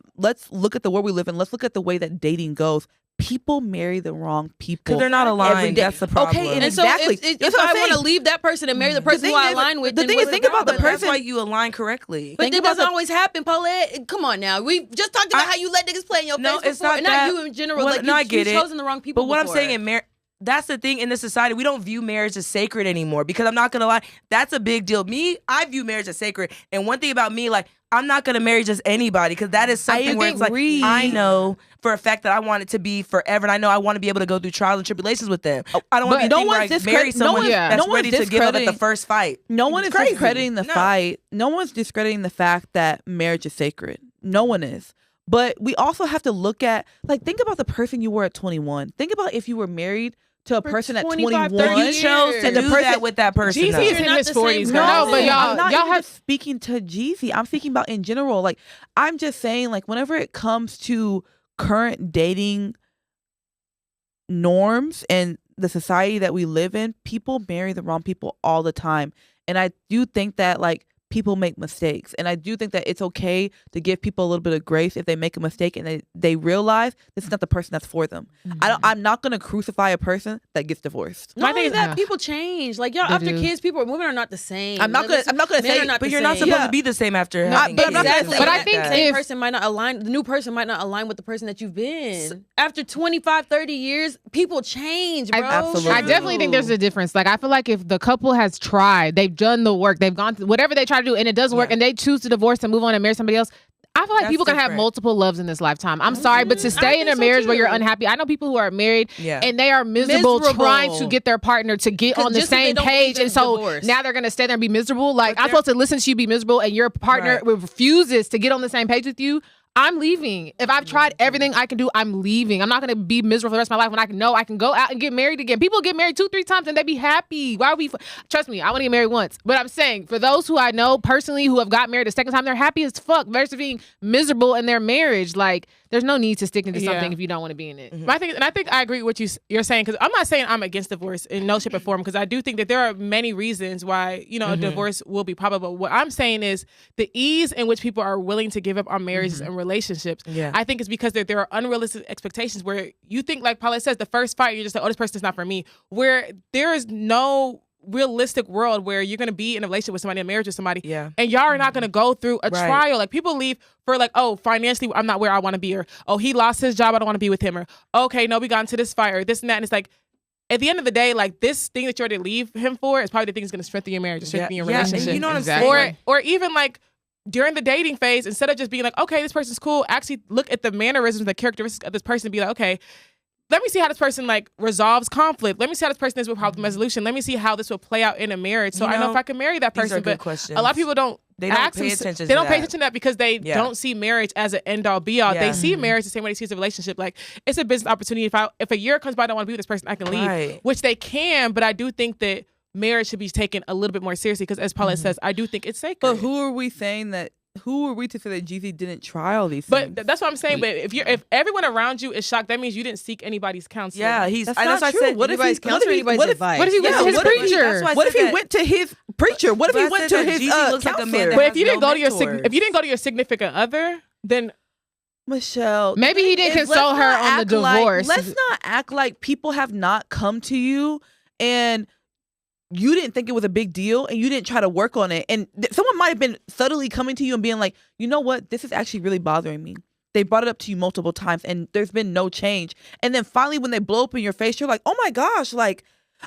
look at the world we live in. Let's look at the way that dating goes. People marry the wrong people. Because they're not every aligned. day. That's the problem. Okay, and And so exactly. if That's what I I'm want to saying. leave that person and marry the person thing who I is- align with, the then thing what's is, think about the But that's person- why you align correctly. But Think that about doesn't the- always happen, Paulette. Come on now. We just talked about how you let niggas play in your No, face it's before. not And that. not you in general. Well, Like no, I you've get it. chosen the wrong people. But what before. I'm saying in marriage, that's the thing in this society. We don't view marriage as sacred anymore. Because I'm not gonna lie, that's a big deal. I view marriage as sacred. And one thing about me, like, I'm not gonna marry just anybody because that is something where it's like agree. I know for a fact that I want it to be forever, and I know I want to be able to go through trials and tribulations with them. I don't want to But be no where I one's marry discredit- no someone one's- that's no one's ready to give up at the discrediting- first fight. No one It's is crazy. discrediting the No. fight. No one's discrediting the fact that marriage is sacred. No one is. But we also have to look at, like, think about the person you were at 21. Think about if you were married to a For person at 25, 21. 30 You chose to And the do person- that with that person. Jeezy though. is in not his the same 40s. person. No, but I'm y'all not y'all even have just speaking to Jeezy. I'm speaking about in general. Like, I'm just saying, like, whenever it comes to current dating norms and the society that we live in, people marry the wrong people all the time. And I do think that, like, people make mistakes. And I do think that it's okay to give people a little bit of grace if they make a mistake and they realize this is not the person that's for them. I'm not going to crucify a person that gets divorced. Not only that, people change. Like, y'all, after kids, women are not the same. I'm not going to say, but you're not supposed to be the same after having kids. Exactly. But I think the person might not align, the new person might not align with the person that you've been. After 25, 30 years, people change, bro. Absolutely. I definitely think there's a difference. Like, I feel like if the couple has tried, they've done the work, they've gone through whatever they try to do, and it doesn't work, and they choose to divorce and move on and marry somebody else, I feel like people can have multiple loves in this lifetime. I'm sorry, but to stay in a marriage where you're unhappy, I know people who are married and they are miserable trying to get their partner to get on the same page. And so now they're going to stay there and be miserable. Like, I'm supposed to listen to you be miserable and your partner refuses to get on the same page with you. I'm leaving. If I've tried everything I can do, I'm leaving. I'm not going to be miserable for the rest of my life when I know I can go out and get married again. People get married 2-3 times and they be happy. Why would we? Trust me, I want to get married once. But I'm saying, for those who I know personally who have got married a second time, they're happy as fuck versus being miserable in their marriage. Like, there's no need to stick into something if you don't want to be in it. My thing, and I think I agree with what you're saying, because I'm not saying I'm against divorce in no shape or form, because I do think that there are many reasons why, a divorce will be probable. What I'm saying is the ease in which people are willing to give up on marriages and relationships. I think it's because there are unrealistic expectations where you think, like Paulette says, the first fight, you're just like, oh, this person is not for me. Where there is no realistic world where you're going to be in a relationship with somebody, in a marriage with somebody, and y'all are not going to go through a trial. Like, people leave for like, oh, financially, I'm not where I want to be, or oh, he lost his job, I don't want to be with him, or okay, no, we got into this fight, or this and that. And it's like, at the end of the day, like, this thing that you're going to leave him for is probably the thing that's going to strengthen your marriage, strengthen your relationship. And you know what I'm saying? Or even like, during the dating phase, instead of just being like, okay, this person's cool, actually look at the mannerisms, the characteristics of this person, and be like, okay, let me see how this person like resolves conflict. Let me see how this person is with problem resolution. Let me see how this will play out in a marriage. So I know if I can marry that person. But a lot of people don't. They don't pay attention. They don't pay attention to that because they don't see marriage as an end all be all. They see marriage the same way they see a relationship. Like, it's a business opportunity. If a year comes by, I don't want to be with this person, I can leave, which they can. But I do think that marriage should be taken a little bit more seriously because, as Paulette says, I do think it's sacred. But who are we to say that Jeezy didn't try all these things? But that's what I'm saying. But if everyone around you is shocked, that means you didn't seek anybody's counsel. Yeah, that's not true. What if anybody's counsel or anybody's advice? What if he went to his preacher? What if he went to his preacher? What if he went to his counselor? But if you didn't go to your significant other, then Michelle, maybe he didn't consult her on the divorce. Let's not act like people have not come to you and you didn't think it was a big deal and you didn't try to work on it. And someone might have been subtly coming to you and being like, you know what? This is actually really bothering me. They brought it up to you multiple times and there's been no change. And then finally when they blow up in your face, you're like, oh my gosh, like,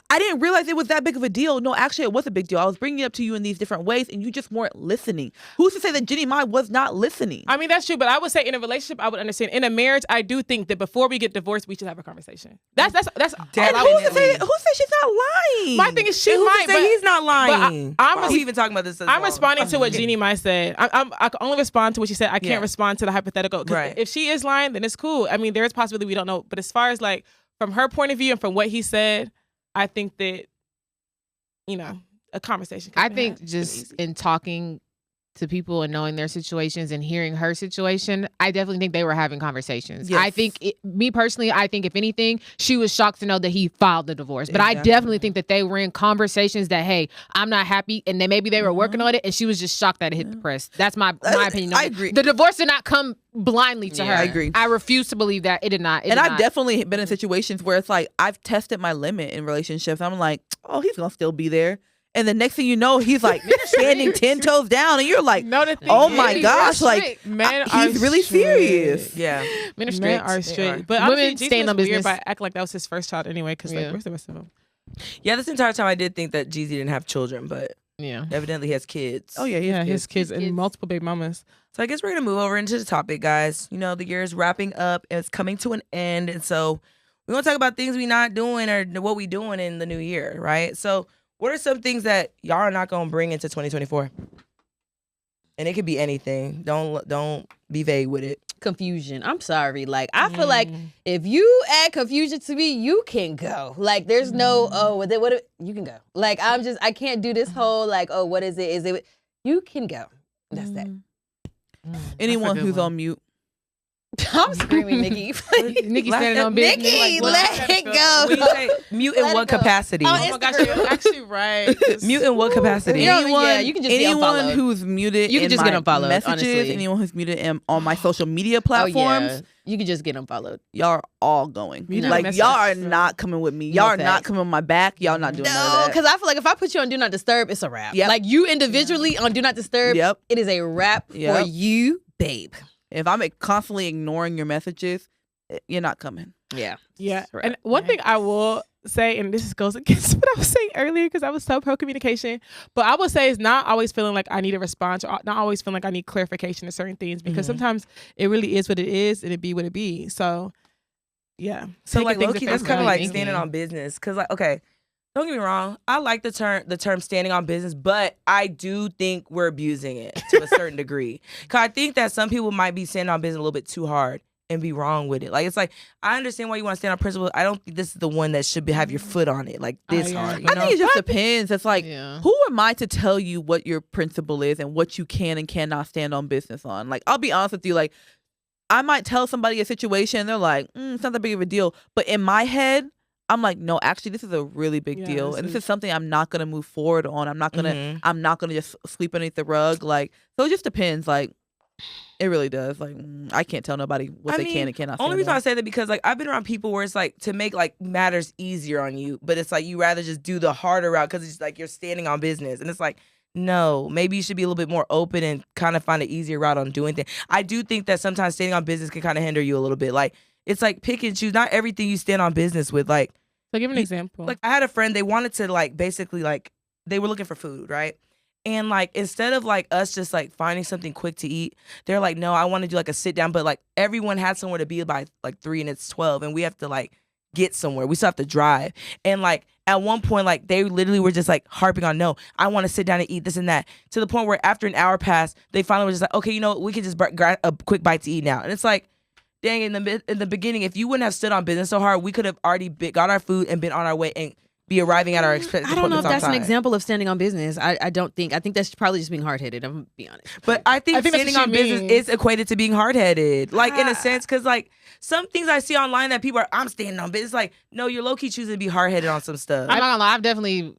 I didn't realize it was that big of a deal. No, actually, it was a big deal. I was bringing it up to you in these different ways, and you just weren't listening. Who's to say that Jenny Mai was not listening? I mean, that's true, but I would say in a relationship, I would understand. In a marriage, I do think that before we get divorced, we should have a conversation. That's and who's to say she's not lying? My thing is she might, but he's not lying. I'm even talking about this. I'm responding to what Jenny Mai said. I can only respond to what she said. I can't respond to the hypothetical. Right. If she is lying, then it's cool. I mean, there is possibility we don't know. But as far as like from her point of view and from what he said, I think that, a conversation. I think just in talking to people and knowing their situations and hearing her situation, I definitely think they were having conversations. Yes. I think, me personally, I think if anything, she was shocked to know that he filed the divorce. But I definitely think that they were in conversations that, hey, I'm not happy. And then maybe they were working on it and she was just shocked that it hit the press. That's my opinion. I agree. The divorce did not come blindly to her. I agree. I refuse to believe that. It did not. I've definitely been in situations where it's like, I've tested my limit in relationships. I'm like, oh, he's going to still be there. And the next thing you know, he's like standing 10 toes down, and you're like, "Oh my gosh!" Like, he's really serious. Yeah, men are straight. But women stay in the business. But act like that was his first child anyway. Because like, where's the rest of them? Yeah, this entire time I did think that Jeezy didn't have children, but evidently he has kids. Oh yeah, his kids and multiple baby mamas. So I guess we're gonna move over into the topic, guys. The year is wrapping up, and it's coming to an end, and so we're gonna talk about things we're not doing or what we doing in the new year, right? So. What are some things that y'all are not gonna bring into 2024? And it could be anything. Don't be vague with it. Confusion. I'm sorry. Like, I feel like if you add confusion to me, you can go. Like, there's no, you can go. Like, I can't do this whole, like, oh, what is it? Is it? You can go. That's that. Anyone who's on mute. I'm screaming, Nikki. Nikki standing on business. Nikki, Like, let it go. When you say mute in Let what it go. capacity? Oh, Oh my gosh, you're actually right. Mute in what capacity? You know, you can just be anyone unfollowed. who's muted You can in just my get unfollowed, messages, honestly. anyone who's muted on my social media Oh, platforms, yeah. You can just get unfollowed. y'all are all going. Muted Like messages. y'all are not coming with me. Y'all No are not facts. coming on my back. Y'all not doing none No, of that. because I feel like if I put you on Do Not Disturb, it's a wrap. Yep. Like you individually on Do Not Disturb, Yep. it is a wrap for Yep. you, babe. If I'm constantly ignoring your messages, you're not coming. Yeah. Yeah. Right. And one thing I will say, and this goes against what I was saying earlier because I was so pro communication, but I would say it's not always feeling like I need a response or not always feeling like I need clarification to certain things because sometimes it really is what it is and it be what it be. So, yeah. So Taking like things low-key, at that's face kind of value. like standing on business. Cause like, okay, don't get me wrong, I like the term standing on business, but I do think we're abusing it to a certain degree. Cause I think that some people might be standing on business a little bit too hard and be wrong with it. Like it's like I understand why you want to stand on principle. I don't think this is the one that should have your foot on it like this yeah. hard. You I know? think it just depends. It's like, Yeah. who am I to tell you what your principle is and what you can and cannot stand on business on? Like, I'll be honest with you. Like, I might tell somebody a situation, and they're like, it's not that big of a deal. But in my head, I'm like, no, actually, this is a really big Yeah, deal, this and this is- is something I'm not gonna move forward on. I'm not gonna, Mhm. I'm not gonna just sweep underneath the rug. Like, so it just depends. Like, it really does. Like, I can't tell nobody what they can and cannot. Only stand reason on. I say that because like I've been around people where it's like to make like matters easier on you, but it's like you rather just do the harder route because it's like you're standing on business, and it's like no, maybe you should be a little bit more open and kind of find an easier route on doing things. I do think that sometimes standing on business can kind of hinder you a little bit. Like it's like pick and choose. Not everything you stand on business with. Like So give an example. like I had a friend, they wanted to like basically like they were looking for food, right? And like instead of like us just like finding something quick to eat, they're like, no, I want to do like a sit down, but like everyone had somewhere to be by like 3 and it's 12, and we have to like get somewhere. We still have to drive. And like at one point, like they literally were just like harping on, no, I want to sit down and eat this and that, to the point where after an hour passed, they finally were just like, okay, you know what? We can just grab a quick bite to eat now. And it's like, dang, in the beginning, if you wouldn't have stood on business so hard, we could have already got our food and been on our way and be arriving at our expected I don't know if appointments that's on an time. example of standing on business. I don't think. I think that's probably just being hard-headed. I'm gonna be honest. But I think I think that's standing what on she business means. is equated to being hard-headed. Like, in a sense, because, like, some things I see online that people are, I'm standing on business. Like, no, you're low-key choosing to be hard-headed on some stuff. I'm not gonna lie, I've definitely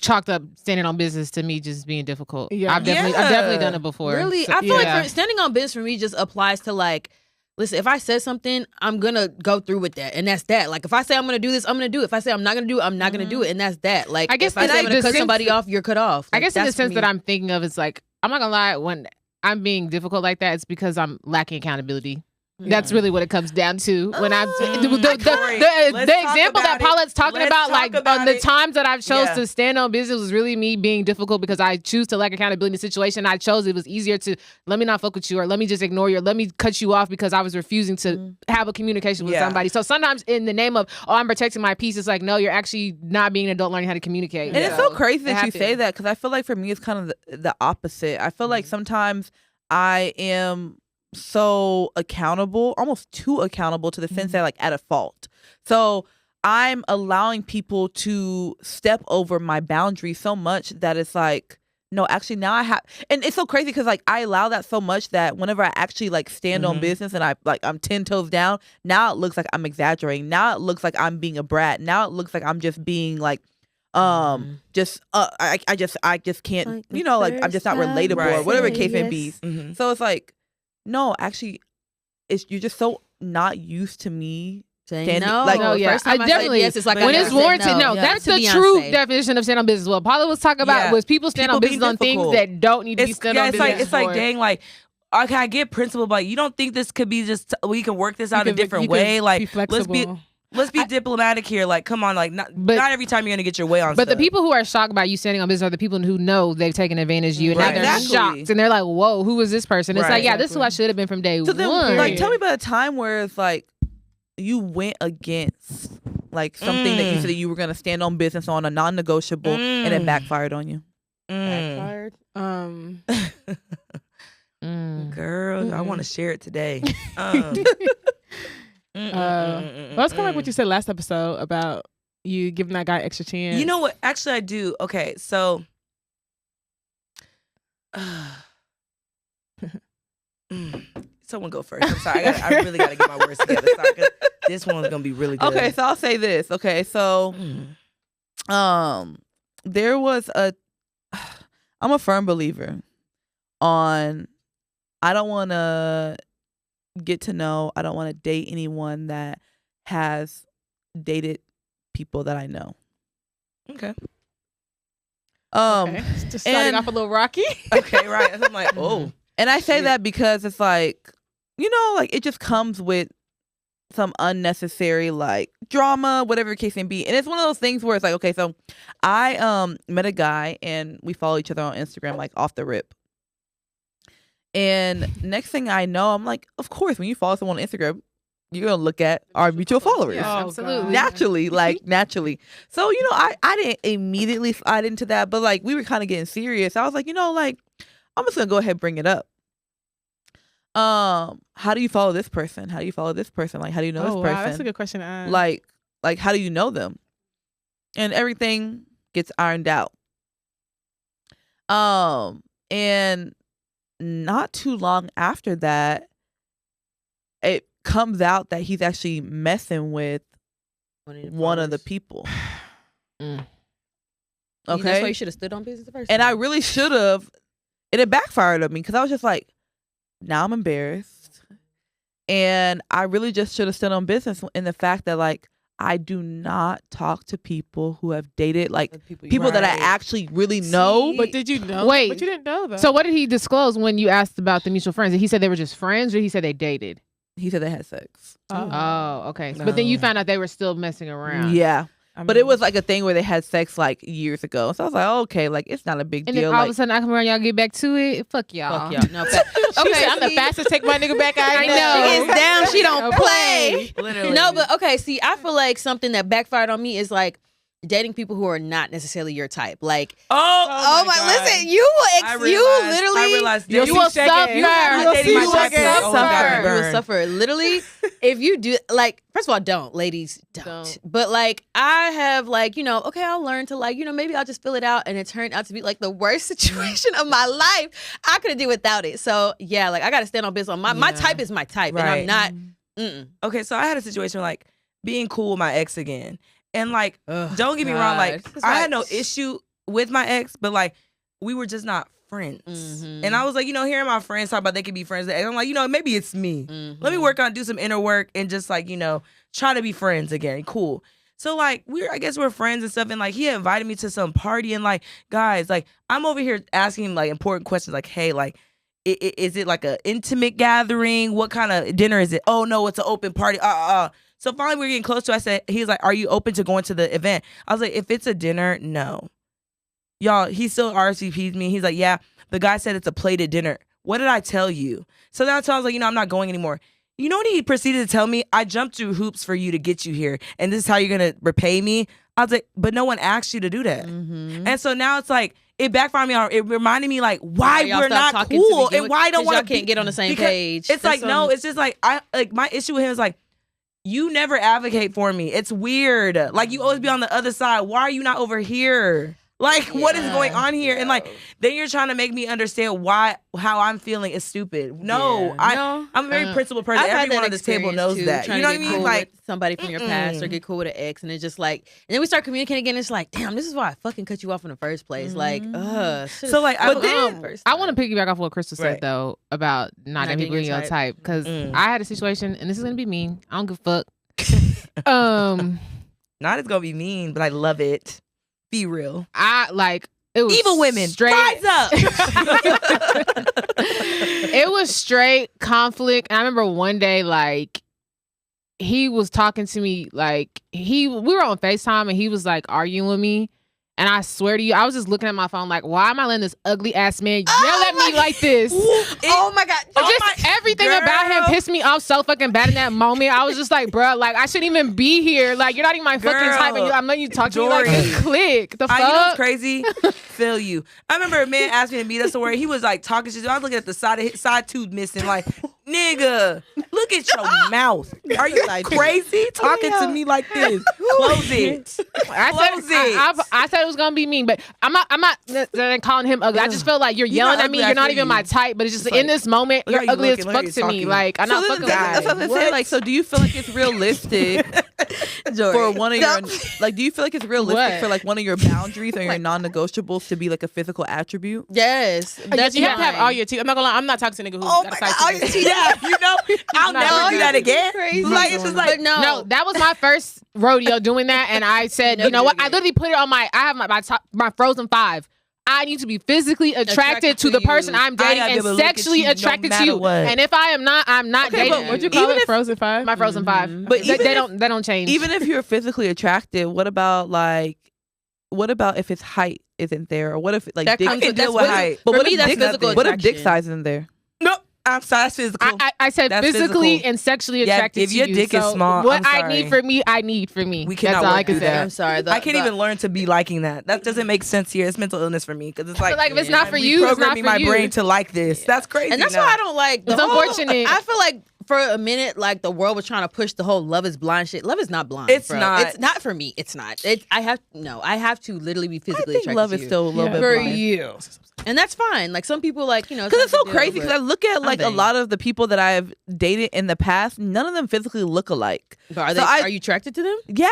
chalked up standing on business to me just being difficult. Yeah. I've definitely done it before. Really, So- I feel yeah. like standing on business for me just applies to like, listen, if I said something, I'm gonna go through with that, and that's that. Like, if I say I'm gonna do this, I'm gonna do it. If I say I'm not gonna do it, I'm not gonna do it, and that's that. Like, I guess if I in say I'm the gonna cut sense- somebody off, you're cut off. I Like, guess in the that's for sense me. that I'm thinking of, it's like, I'm not gonna lie, when I'm being difficult like that, it's because I'm lacking accountability. That's really what it comes down to. When I'm Corey, the let's example talk that Paulette's talking Let's about, talk like about the it. times that I've chose Yeah. to stand on business was really me being difficult because I choose to lack accountability in the situation. I chose it was easier to let me not fuck with you or let me just ignore you or let me cut you off because I was refusing to have a communication with Yeah. somebody. So sometimes in the name of, oh, I'm protecting my peace, it's like, no, you're actually not being an adult learning how to communicate. And it's so crazy that you happens. say that because I feel like for me it's kind of the opposite. I feel like sometimes I am so accountable, almost too accountable to the sense that like at a fault. So I'm allowing people to step over my boundaries so much that it's like, no, actually now I have, and it's so crazy because like I allow that so much that whenever I actually like stand on business and I'm 10 toes down, now it looks like I'm exaggerating. Now it looks like I'm being a brat. Now it looks like I'm just being like, I just can't, Like you know, like I'm just not the first relatable time or whatever you the case may say be. yes. Mhm. So it's like, no, actually, you're just so not used to me. Saying standing- no, like- No, yeah, first time I I definitely. said yes, it's like I when never it's said warranted, no, Yeah. that's To the Beyonce. true definition of stand on business. What Paula was talking about Yeah. was people stand People on business being on things difficult. that don't need to be It's, stand yeah, on it's business. like for. dang, like okay, I get principle, but you don't think this could be just we can work this out a You different could way? be Like flexible. let's be diplomatic here. Like, come on, like not every time you're gonna get your way on. But the stuff. people who are shocked about you standing on business are the people who know they've taken advantage of you, and Right. now they're Exactly. shocked, and they're like, "Whoa, who is this person?" It's Right. like, yeah, this is who I should have been from day So then, one. like, tell me about a time where it's like you went against like something that you said that you were gonna stand on business on, a non-negotiable, and it backfired on you. Mm. Backfired. Girl, I want to share it today. Well, it's kind of like what you said last episode about you giving that guy extra chance. You know what? Actually, I do. Okay, so. someone go first. I'm sorry. I really got to get my words together. Sorry, 'cause this one's gonna be really good. Okay, so I'll say this. Okay, so there was I'm a firm believer on I don't want to get to know, I don't want to date anyone that has dated people that I know. Okay. Okay. Just starting off a little rocky. Okay, right. I'm like, oh. And I say that because it's like, like it just comes with some unnecessary like drama, whatever the case may be. And it's one of those things where it's like, okay, so I met a guy and we follow each other on Instagram like off the rip. And next thing I know, I'm like, of course, when you follow someone on Instagram, you're gonna look at our mutual followers. Yeah, absolutely. Naturally. So, I didn't immediately slide into that, but like we were kind of getting serious. I was like, like I'm just gonna go ahead and bring it up. How do you follow this person? How do you follow this person? Like, how do you know this person? Wow, that's a good question. Like, how do you know them? And everything gets ironed out. And not too long after that, it comes out that he's actually messing with one of the people. Okay. Okay. That's why you should have stood on business the first And time. I really should have. And it backfired on me because I was just like, now I'm embarrassed. And I really just should have stood on business in the fact that like I do not talk to people who have dated like people that I actually really know. But did you know? Wait. But you didn't know though. So what did he disclose when you asked about the mutual friends? Did he say they were just friends or he said they dated? He said they had sex. Oh, okay. But then you found out they were still messing around. Yeah. I But it mean, was like a thing where they had sex like years ago. So I was like, okay, like it's not a big And deal. then all Like, of a sudden I come around, y'all get back to it. Fuck y'all. Fuck y'all. No, She said, I'm the fastest take my nigga back. I know. She gets down, she don't play. Literally. No, but okay, see, I feel like something that backfired on me is like dating people who are not necessarily your type. Like, Oh my, God. listen, you I literally realized You will suck shaking. her. I'm dating my You type. will Oh, God, suffer. You will burn. suffer. Literally, if you do, like, first of all, don't. Ladies, don't. But, like, I have, like, okay, I'll learn to, like, maybe I'll just fill it out. And it turned out to be, like, the worst situation of my life. I couldn't do without it. So, yeah, like, I got to stand on business. My type is my type. Right. And I'm not. Okay, so I had a situation like being cool with my ex again. And like, don't get me wrong, like God. I had no issue with my ex, but like we were just not friends. Mhm. And I was like, hearing my friends talk about they could be friends. And I'm like, maybe it's me. Let me work on, do some inner work and just like, try to be friends again. Cool. So like I guess we're friends and stuff. And like he had invited me to some party and like, guys, like I'm over here asking him like important questions like, hey, like, is it like an intimate gathering? What kind of dinner is it? Oh no, it's an open party. So finally we were getting close to, he was like, are you open to going to the event? I was like, if it's a dinner, no. Y'all, he still RSVP'd me. He's like, yeah, the guy said it's a plated dinner. What did I tell you? So then I was like, I'm not going anymore. You know what he proceeded to tell me? I jumped through hoops for you to get you here. And this is how you're going to repay me? I was like, but no one asked you to do that. And so now it's like, it backfired me on. It reminded me like why y'all we're stop not talking to cool begin and with? why I don't 'Cause y'all want to can't get on the same because page. It's like, That's no, it's just like my issue with him is like, you never advocate for me. It's weird. Like you always be on the other side. Why are you not over here? Like what is going on here? And like then you're trying to make me understand how I'm feeling is stupid. No, I'm a very principled person. I've had Everyone that on this table experience, knows too, that. trying You know to what I get mean? cool Like with somebody from your past or get cool with an ex, and it's just like, and then we start communicating again. It's like, damn, this is why I fucking cut you off in the first place. Like, So like, But then then I want to piggyback off what Crystal said Right. though about not getting people in your type because I had a situation and this is gonna be mean. I don't give a fuck. not it's gonna be mean, but I love it. Be real. It was Evil women, straight. rise up. It was straight conflict. And I remember one day, like, he was talking to me, like, we were on FaceTime and he was like arguing with me. And I swear to you, I was just looking at my phone like, why am I letting this ugly ass man yell at me like this? oh my god, Everything about him pissed me off so fucking bad in that moment. I was just like, bruh, like I shouldn't even be here. Like you're not even my fucking type, and I'm letting you talk to me like Jori. this. Click the fuck. You know what's crazy? Feel you. I remember a man asked me to meet us somewhere. He was like talking shit. I was looking at the side tooth missing. Like, nigga, look Look at your mouth. Are you crazy talking to me like this? Close it. I said it was gonna be mean, but I'm not calling him ugly. I just feel like you're yelling at me. You're not even my type, but it's just in this moment, you're ugly as fuck to me. Like I'm not fucking. That's what I'm saying. Like, so do you feel like it's realistic for one of your like? Do you feel like it's realistic for like one of your boundaries or your non-negotiables to be like a physical attribute? Yes, That's you have to have all your teeth. I'm not gonna lie. I'm not talking to a nigga who's got a side all your teeth. Yeah, you know, I'll never do that again. Crazy. Like it's just like no, that was my first rodeo doing that, and I said, you know what? I literally put it on my. I have my Frozen 5. I need to be physically attracted to the person I'm dating and sexually attracted to you. And if I am not, I'm not dating. But would you call it Frozen 5? My Frozen 5. But they don't change. Even if you're physically attracted, what about if his height isn't there, or what if like that dick? comes with height? But for me, that's physical. What if dick size isn't there? Nope. I'm sorry, that's physical. I said That's physically physical. and sexually attracted if to your you. dick is So small, what I'm I need sorry. for me, I need for me. We cannot That's all I work can through say. that. I'm sorry. I can't even learn to be liking that. That doesn't make sense here. It's mental illness for me because it's I like, feel like if it's not for you, it's not reprogramming for my you. brain to like this. That's crazy. And that's now. why I don't like. It's unfortunate. I feel like for a minute, like the world was trying to push the whole love is blind shit. Love is not blind. It's bro. not. It's not for me. It's not. I have to literally be I physically think attracted love to is you. still a little bit for blind. you, and that's fine. Like some people, like Because it's so crazy. Because I look at like a vain. lot of the people that I've dated in the past, none of them physically look alike. Are So are you attracted to them? Yeah,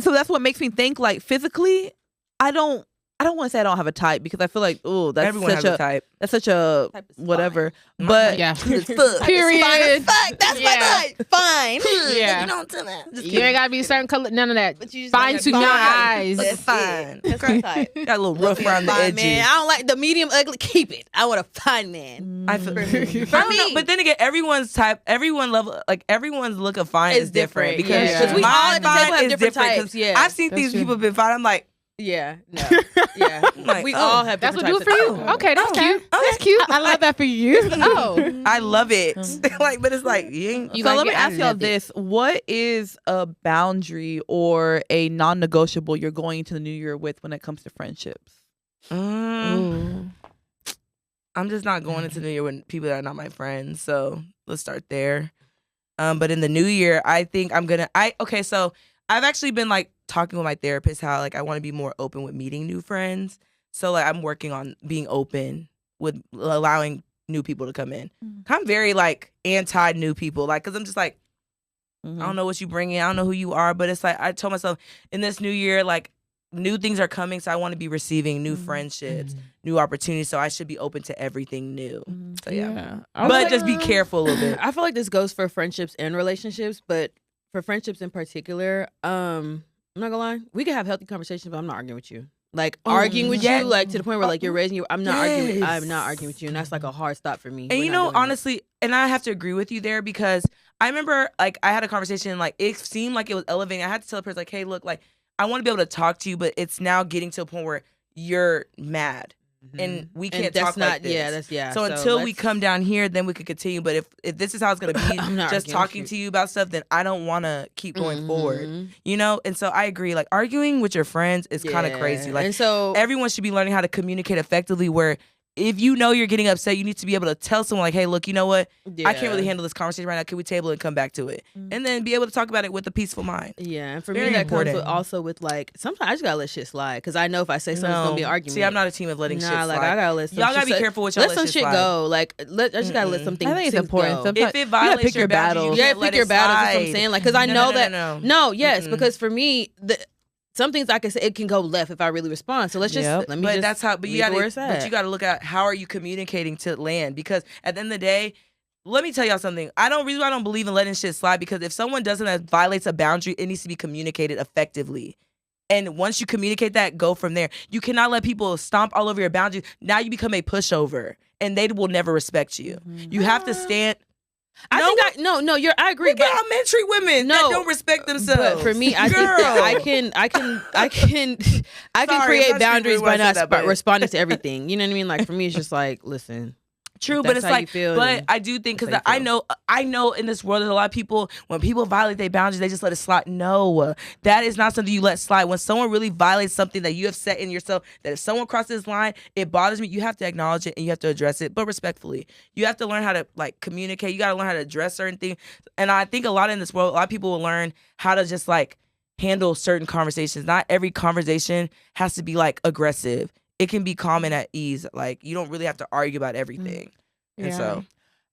so that's what makes me think like physically, I don't want to say I don't have a type because I feel like that's Everyone such has a type. that's such a Type is whatever. But Yeah. Period. Fuck. That's Yeah. my type. Fine. Yeah. You don't tell that. You ain't gotta be a certain color. None of that. But you just Fine gotta to be your fine. eyes. That's fine. That's my type. Got a little rough around the Fine, edges. man. I don't like the medium ugly. Keep it. I want a fine man. I feel, For I don't know, me. but then again, everyone's type, everyone level, like everyone's look of fine It's is different different, because yeah. 'Cause we all my at the table fine have is different different. 'cause types, yeah. I've seen That's these true. people been fine. I'm like, Yeah. No. Yeah. Like, we oh, all have That's different what do it for types you. of Okay, that's Okay. cute. That's cute. I love that for you. Oh, I love it. like, but it's like, you ain't. You so gotta let me get out ask of y'all that this: what is a boundary or a non-negotiable you're going into the new year with when it comes to friendships? I'm just not going into the new year with people that are not my friends. So let's start there. But in the new year, I think I'm gonna. So I've actually been like talking with my therapist how like I want to be more open with meeting new friends. So like I'm working on being open with allowing new people to come in. I'm very like anti new people, like because I'm just like I don't know what you bring in, I don't know who you are, but it's like I told myself in this new year like new things are coming, so I want to be receiving new friendships, new opportunities. So I should be open to everything new. So yeah. But just be careful a little bit. I feel like this goes for friendships and relationships, but for friendships in particular, I'm not gonna lie, we can have healthy conversations, but I'm not arguing with you. Like arguing with yeah. you, like to the point where like you're raising you. I'm not arguing. Yes. I'm not arguing with you, and that's like a hard stop for me. And We're you not know, doing that. honestly, and I have to agree with you there because I remember like I had a conversation, like it seemed like it was elevating. I had to tell the person like, hey, look, like I want to be able to talk to you, but it's now getting to a point where you're mad. And we can't that's talk not, like this. So until we let's- come down here, then we could continue. But if this is how it's gonna be, I'm not just arguing talking with to you about stuff, then I don't want to keep going forward. Mhm. You know. And so I agree. Like arguing with your friends is kind of Yeah. crazy. Like and so everyone should be learning how to communicate effectively. Where if you know you're getting upset, you need to be able to tell someone like, hey, look, you know what? I can't really handle this conversation right now. Can we table it and come back to it? And then be able to talk about it with a peaceful mind. Yeah, and for Very me that important. comes with also with like sometimes I just gotta let shit slide because I know if I say something, it's gonna be an argument. See, I'm not a team of letting shit slide. like I gotta let some Y'all shit gotta be slide. careful with y'all let some shit go. Like I just gotta let something. I think it's important. Go. Sometimes If it you gotta violates pick your boundaries, battles. you Yeah, can't let pick your it battles. That's what I'm slide. saying. Like, because I know that. No. Yes, because for me, some things I can say it can go left if I really respond. So let's just let me. But just that's how. But you leave it where gotta. it's But at. you gotta look at how are you communicating to land, because at the end of the day, let me tell y'all something. I don't believe in letting shit slide, because if someone doesn't that violates a boundary, it needs to be communicated effectively. And once you communicate that, go from there. You cannot let people stomp all over your boundaries. Now you become a pushover, and they will never respect you. You have to stand. I agree. Look at elementary women that don't respect themselves. But for me, I think I can Sorry, create I'm not boundaries speaking by when I not said that, but- responding to everything. You know what I mean? Like for me, it's just like, listen. True, If but that's it's how you like, feel, but then I do think because that's how you I know in this world there's a lot of people, when people violate their boundaries, they just let it slide. No, that is not something you let slide. When someone really violates something that you have set in yourself, that if someone crosses this line, it bothers me. You have to acknowledge it and you have to address it, but respectfully. You have to learn how to like communicate. You got to learn how to address certain things. And I think a lot in this world, a lot of people will learn how to just like handle certain conversations. Not every conversation has to be like aggressive. It can be calm and at ease. Like you don't really have to argue about everything. And so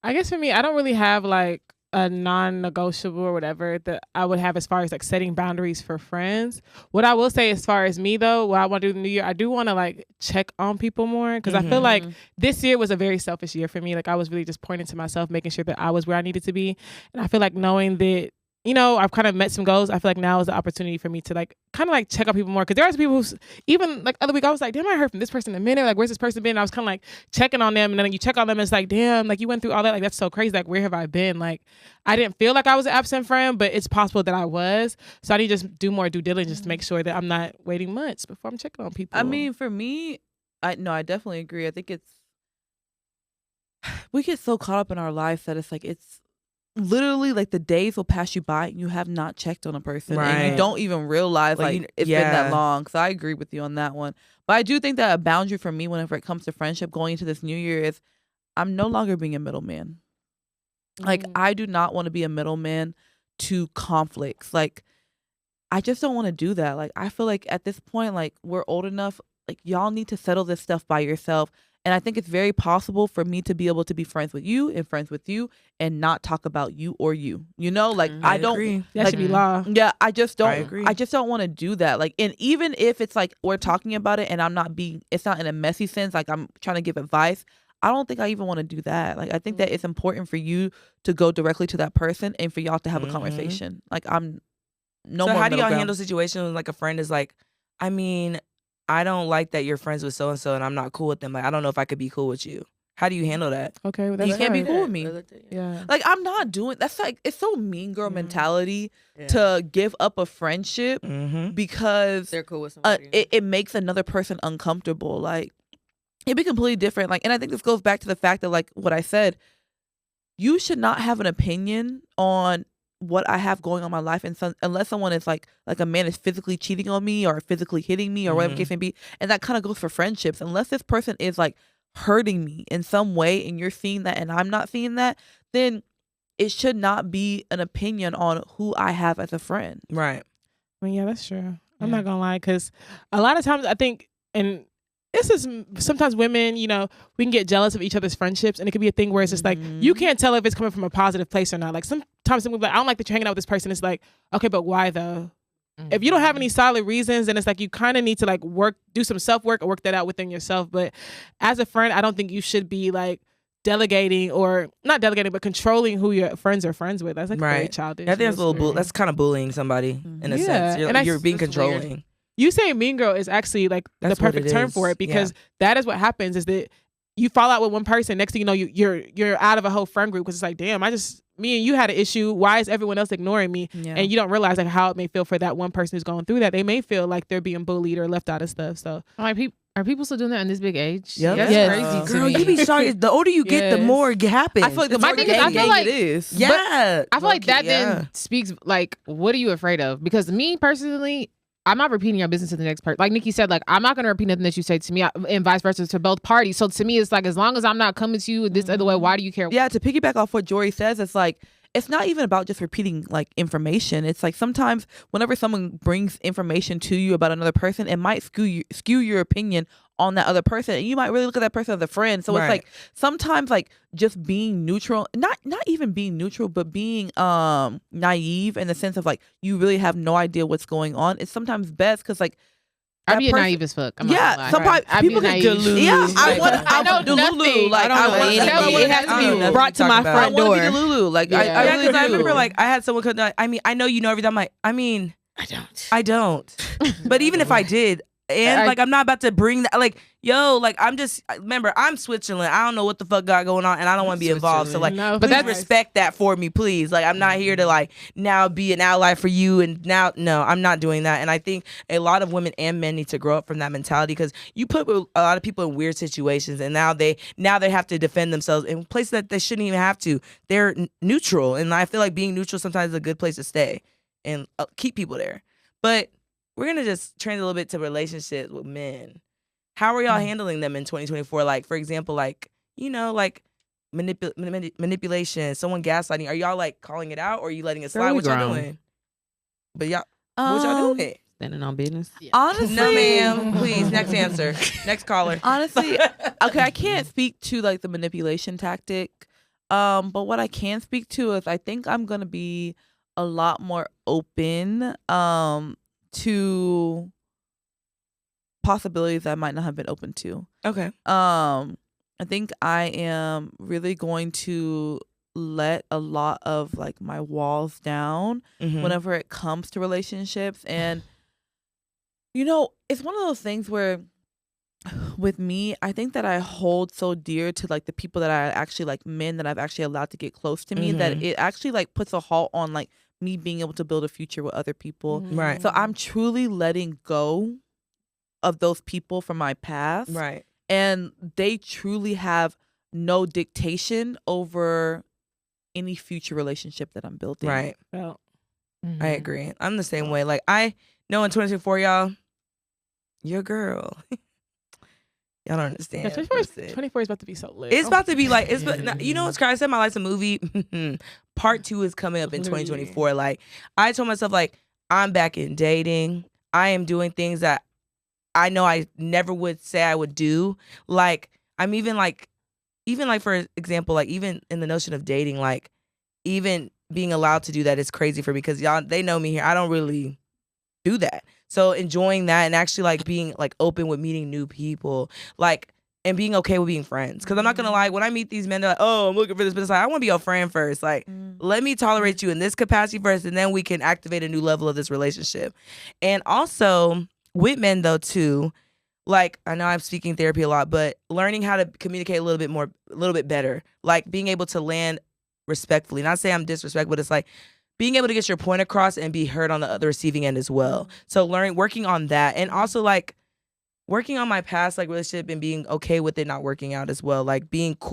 I guess for me, I don't really have like a non-negotiable or whatever that I would have as far as like setting boundaries for friends. What I will say as far as me though, what I want to do in the new year, I do want to like check on people more because I feel like this year was a very selfish year for me. Like I was really just pointing to myself, making sure that I was where I needed to be. And I feel like knowing that, you know, I've kind of met some goals. I feel like now is the opportunity for me to like kind of like check on people more. Because there are some people who, even like other week, I was like, damn, I heard from this person in a minute. Like, where's this person been? And I was kind of like checking on them. And then you check on them and it's like, damn, like you went through all that. Like, that's so crazy. Like, where have I been? Like, I didn't feel like I was an absent friend, but it's possible that I was. So I need to just do more due diligence to make sure that I'm not waiting months before I'm checking on people. I mean, for me, I definitely agree. I think we get so caught up in our lives that it's like, it's literally like the days will pass you by and you have not checked on a person and you don't even realize like it's been that long. So I agree with you on that one. But I do think that a boundary for me whenever it comes to friendship going into this new year is I'm no longer being a middleman. Like I do not want to be a middleman to conflicts. Like I just don't want to do that. Like I feel like at this point, like we're old enough, like y'all need to settle this stuff by yourself. And I think it's very possible for me to be able to be friends with you and not talk about you or you. You know, like I don't agree. That like, should be law. Yeah, I just don't agree. I just don't want to do that. Like, and even if it's like we're talking about it and it's not in a messy sense, like I'm trying to give advice, I don't think I even want to do that. Like I think that it's important for you to go directly to that person and for y'all to have a conversation. Like I'm no so more how do y'all middle handle situations when like a friend is like, I mean, I don't like that you're friends with so-and-so and I'm not cool with them. Like, I don't know if I could be cool with you. How do you handle that? Okay, well, You that's can't be right. cool with me. Yeah. Like I'm not doing that's like it's so mean girl mentality to give up a friendship because they're cool with somebody. it makes another person uncomfortable. Like it'd be completely different. Like, and I think this goes back to the fact that like what I said, you should not have an opinion on what I have going on in my life, and unless someone is like a man is physically cheating on me or physically hitting me or whatever the case may be, and that kind of goes for friendships. Unless this person is like hurting me in some way, and you're seeing that, and I'm not seeing that, then it should not be an opinion on who I have as a friend. Right. I mean, yeah, that's true. I'm not gonna lie, because a lot of times I think, and this is sometimes women, you know, we can get jealous of each other's friendships, and it could be a thing where it's just like you can't tell if it's coming from a positive place or not. Like sometimes we're like, I don't like that you're hanging out with this person. It's like, okay, but why though? If you don't have any solid reasons, then it's like you kind of need to like do some self-work or work that out within yourself. But as a friend, I don't think you should be like delegating or not delegating, but controlling who your friends are friends with. That's like very childish. I think that's a little that's kind of bullying somebody in a sense. You're being controlling. Weird. You saying mean girl is actually like the perfect term for it, because that is what happens is that you fall out with one person. Next thing you know, you're out of a whole friend group because it's like, damn, me and you had an issue. Why is everyone else ignoring me? Yeah. And you don't realize like how it may feel for that one person who's going through that. They may feel like they're being bullied or left out of stuff. So are people still doing that in this big age? Yep. That's crazy to Girl, me. you be shocked. The older you get, the more it happens. I feel like the more it is. Yeah. I feel like that then speaks like, what are you afraid of? Because me personally, I'm not repeating your business to the next person. Like Nikki said, like, I'm not going to repeat nothing that you say to me, and vice versa to both parties. So to me, it's like, as long as I'm not coming to you this other way, why do you care? Yeah, to piggyback off what Jori says, it's like, it's not even about just repeating like information. It's like sometimes whenever someone brings information to you about another person, it might skew your opinion on that other person, and you might really look at that person as a friend. So it's like sometimes like just being neutral, not even being neutral, but being naive in the sense of like you really have no idea what's going on. It's sometimes best because like I be naive as fuck. Sometimes people get delulu. Yeah, I know Delulu. Like I want it has to be brought to my front door. I want to be Delulu. Like I really do. I remember like I had someone come down. I mean, I know you know everything. I'm like, I mean, I don't. But even if I did, and like I'm not about to bring that. Like yo, like remember, I'm Switzerland. I don't know what the fuck got going on, and I don't want to be involved. So like, No, but that's respect that for me, please. Like, I'm not here to like now be an ally for you, and now no, I'm not doing that. And I think a lot of women and men need to grow up from that mentality, because you put a lot of people in weird situations, and now they have to defend themselves in places that they shouldn't even have to. They're neutral, and I feel like being neutral sometimes is a good place to stay and keep people there. But we're gonna just transition a little bit to relationships with men. How are y'all handling them in 2024? Like, for example, like, like manipulation, someone gaslighting. Are y'all like calling it out, or are you letting it slide? What y'all doing? But y'all, what y'all doing? Standing on business. Yeah. Honestly, No, ma'am. Please, next answer. Next caller. Honestly, okay, I can't speak to like the manipulation tactic. But what I can speak to is I think I'm gonna be a lot more open to possibilities I might not have been open to. Okay. I think I am really going to let a lot of like my walls down Mhm. whenever it comes to relationships. And it's one of those things where with me, I think that I hold so dear to like the people that I actually like, men that I've actually allowed to get close to me, that it actually like puts a halt on like me being able to build a future with other people. Right. So I'm truly letting go of those people from my past. Right. And they truly have no dictation over any future relationship that I'm building. Right. Well, I agree. I'm the same way. Like, I know in 2024, y'all, your girl. Y'all don't understand. yeah, 24 is about to be so lit. It's about to be like, you know what's crazy? I said my life's a movie. Part 2 is coming up in 2024. Like, I told myself, like, I'm back in dating. I am doing things that I know I never would say I would do. Like, I'm even like for example, like even in the notion of dating, like even being allowed to do that is crazy for me, because y'all, they know me here. I don't really do that. So enjoying that and actually like being like open with meeting new people, like, and being okay with being friends. Because I'm not gonna lie, when I meet these men, they're like, oh, I'm looking for this, but it's like, I want to be your friend first. Like, let me tolerate you in this capacity first, and then we can activate a new level of this relationship. And also with men though too, like, I know I'm speaking therapy a lot, but learning how to communicate a little bit better, like being able to land respectfully. Not say I'm disrespectful, but it's like being able to get your point across and be heard on the other receiving end as well. So working on that, and also like working on my past like relationship and being okay with it not working out as well. Like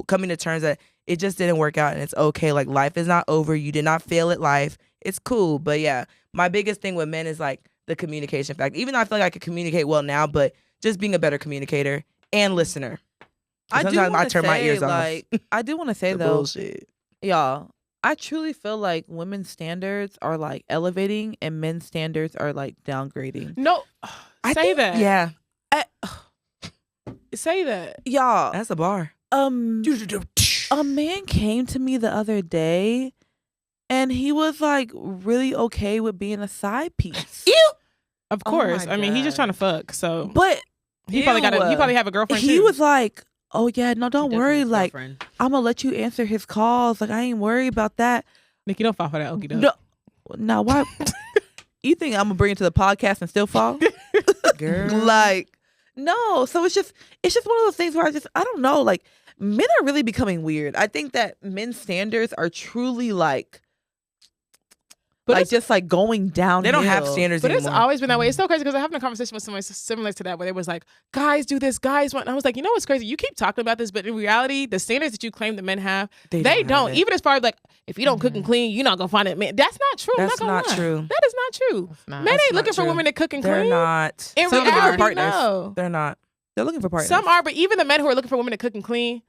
coming to terms that it just didn't work out, and it's okay. Like, life is not over. You did not fail at life. It's cool. But yeah, my biggest thing with men is like the communication fact. Even though I feel like I could communicate well now, but just being a better communicator and listener. Sometimes I turn my ears off. I do want to say The though, bullshit. y'all, I truly feel like women's standards are like elevating and men's standards are like downgrading. No, say that. Yeah, Say that. Y'all, that's a bar. a man came to me the other day and he was like really okay with being a side piece. Of Oh course. my I mean, he's just God. trying to fuck. So But he probably have a girlfriend he too. was like, oh yeah, no, don't worry. Like, Girlfriend. I'm gonna let you answer his calls. Like, I ain't worried about that. Nikki, don't fall for that okie doke. No, now why? You think I'm gonna bring it to the podcast and still fall? Girl. Like, no. So it's just one of those things where I don't know. Like, men are really becoming weird. I think that men's standards are truly like, just like going down. They don't have standards But anymore. it's always been that way. It's so crazy because I having a conversation with someone similar to that where they was like, guys do this, guys want. And I was like, you know what's crazy? You keep talking about this, but in reality, the standards that you claim that men have, they don't. Even as far as like, if you don't cook and clean, you're not gonna find it. Man, that's not true. That's I'm not, not gonna lie. true. That is not true. not. Men That's ain't not looking for true. women to cook and They're clean. not. In Some looking for reality, partners. no. They're not. They're looking for partners. Some are, but even the men who are looking for women to cook and clean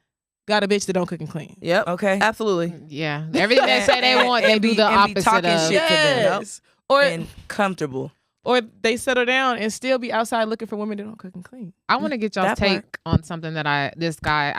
got a bitch that don't cook and clean. Yep. Okay. Absolutely. Yeah. Everything they say they want, they do the and be opposite talking of. shit to them. Yes. Or And comfortable. or they settle down and still be outside looking for women that don't cook and clean. I want to get y'all's That part. take on something that I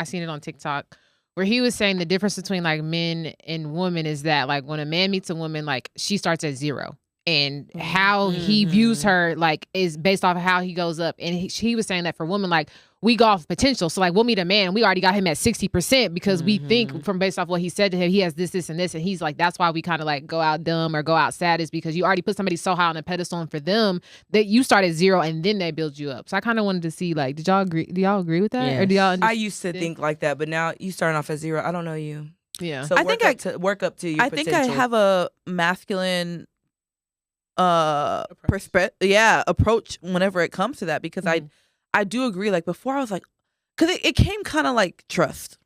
seen it on TikTok where he was saying the difference between like men and women is that like when a man meets a woman, like she starts at 0 and how he views her, like, is based off of how he goes up. And he was saying that for women, like, we go off potential. So, like, we'll meet a man, we already got him at 60% because we think from based off what he said to him, he has this, this, and this. And he's like, that's why we kind of like go out dumb or go out sad, is because you already put somebody so high on a pedestal, and for them, that you start at 0 and then they build you up. So I kind of wanted to see, like, do y'all agree with that? Yes. Or do y'all I used to think like that, but now you starting off at 0. I don't know you. Yeah. So I work think work up to your I think potential. I have a masculine approach whenever it comes to that, because I do agree. Like, before, I was like, because it came kind of like trust.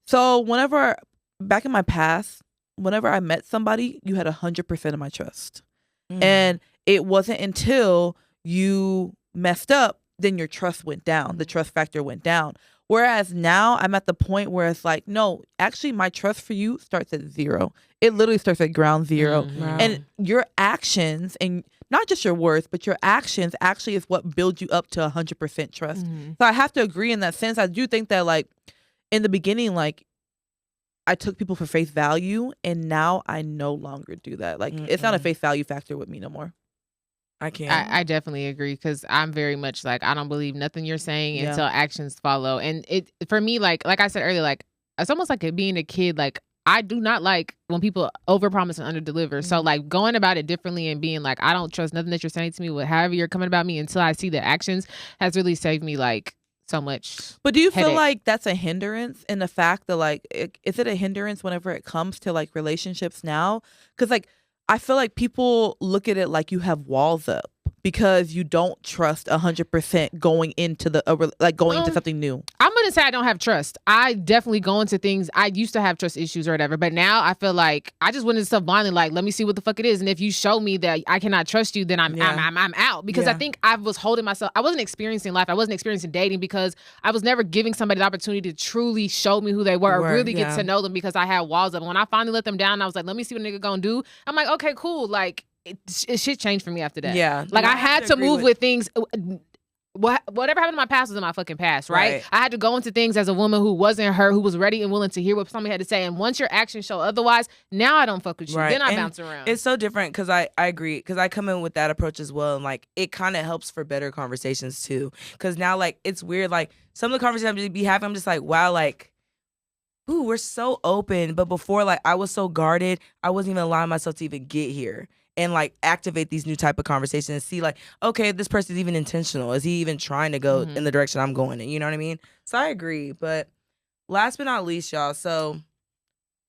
So whenever, back in my past, whenever I met somebody, you had 100% of my trust. And it wasn't until you messed up, then your trust went down. The trust factor went down. Whereas now I'm at the point where it's like, no, actually my trust for you starts at 0. It literally starts at ground 0. Wow. And your actions, and not just your words, but your actions actually is what builds you up to 100% trust. So I have to agree in that sense. I do think that, like, in the beginning, like, I took people for face value, and now I no longer do that. Like, it's not a face value factor with me no more. I can't. I definitely agree, because I'm very much like, I don't believe nothing you're saying until actions follow. And it, for me, like I said earlier, like, it's almost like being a kid. Like, I do not like when people overpromise and underdeliver. So, like, going about it differently and being like, I don't trust nothing that you're saying to me, however you're coming about me, until I see the actions, has really saved me, like, so much. But do you feel headache. like that's a hindrance in the fact that, like, is it a hindrance whenever it comes to, like, relationships now? Because, like, I feel like people look at it like you have walls up because you don't trust 100% going into into something new. I'm going to say I don't have trust. I definitely go into things. I used to have trust issues or whatever, but now I feel like I just went into stuff blindly, like, let me see what the fuck it is. And if you show me that I cannot trust you, then I'm out. Because I think I was holding myself. I wasn't experiencing life. I wasn't experiencing dating because I was never giving somebody the opportunity to truly show me who they were or really get to know them, because I had walls up. And when I finally let them down, I was like, let me see what a nigga gonna do. I'm like, okay, cool. Like, it shit changed for me after that. Yeah. Like, I had to move with things. Whatever happened in my past was in my fucking past, right? I had to go into things as a woman who wasn't her, who was ready and willing to hear what somebody had to say. And once your actions show otherwise, now I don't fuck with you. Right. Then I And bounce around. It's so different, because I agree, because I come in with that approach as well, and, like, it kind of helps for better conversations too. Because now, like, it's weird, like, some of the conversations I'm be having, I'm just like, wow, like, ooh, we're so open. But before, like, I was so guarded, I wasn't even allowing myself to even get here and, like, activate these new type of conversations and see, like, okay, this person's even intentional. Is he even trying to go in the direction I'm going in? You know what I mean? So I agree. But last but not least, y'all, so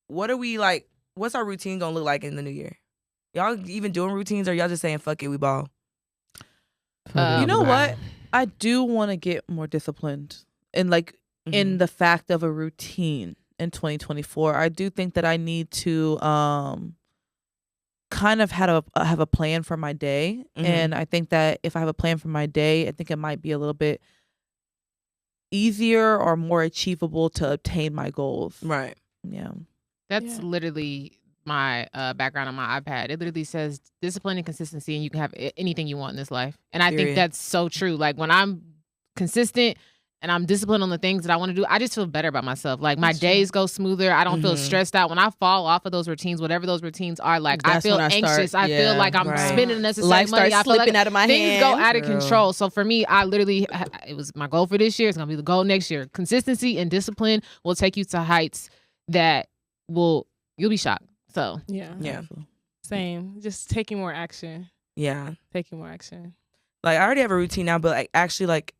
what are we, like, what's our routine gonna look like in the new year? Y'all even doing routines, or y'all just saying, fuck it, we ball? You know what? I do want to get more disciplined, and, like, in the fact of a routine in 2024. I do think that I need to kind of have a plan for my day. And I think that if I have a plan for my day, I think it might be a little bit easier or more achievable to obtain my goals. Right. Yeah. That's literally my background on my iPad. It literally says discipline and consistency, and you can have anything you want in this life. And I think that's so true. Like, when I'm consistent and I'm disciplined on the things that I want to do, I just feel better about myself. Like, my days go smoother. I don't feel stressed out. When I fall off of those routines, whatever those routines are, like, I feel anxious. I feel like I'm spending unnecessary Life money. starts I feel slipping like out of my things go hands. out of control. So for me, I literally, it was my goal for this year. It's going to be the goal next year. Consistency and discipline will take you to heights that you'll be shocked. So yeah. Same. Just taking more action. Yeah. Taking more action. Like, I already have a routine now, but, like, actually, like,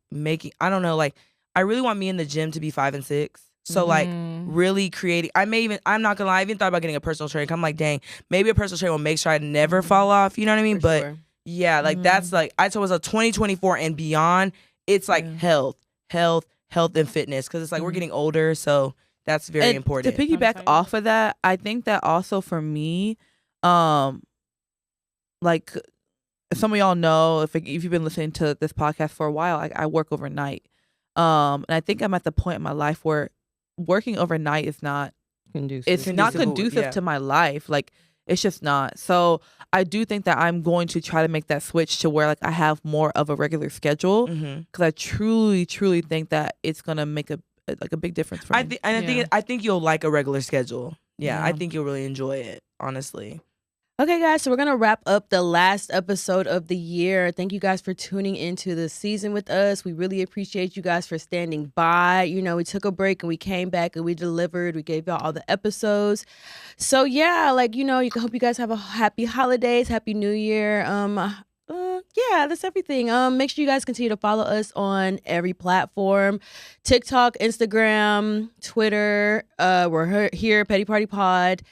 I don't know, like, I really want me in the gym to be 5 and 6. So, like, really creating, I'm not gonna lie, I even thought about getting a personal trainer. I'm like, dang, maybe a personal trainer will make sure I never fall off, you know what I mean? But yeah, like, that's, like, I told myself 2024 and beyond, it's like health, and fitness. Cause it's like, we're getting older. So that's very important. To piggyback off of that, I think that also for me, like, some of y'all know, if you've been listening to this podcast for a while, I work overnight. And I think I'm at the point in my life where working overnight is not conducive. It's not conducive to my life. Like, it's just not. So I do think that I'm going to try to make that switch to where, like, I have more of a regular schedule, because I truly think that it's gonna make a big difference for me. I think you'll like a regular schedule. Yeah, I think you'll really enjoy it, honestly. Okay, guys, so we're going to wrap up the last episode of the year. Thank you guys for tuning into the season with us. We really appreciate you guys for standing by. You know, we took a break and we came back and we delivered. We gave y'all all the episodes. So, yeah, like, you know, hope you guys have a happy holidays, happy new year. Yeah, that's everything. Make sure you guys continue to follow us on every platform. TikTok, Instagram, Twitter. We're here, Petty Party Pod.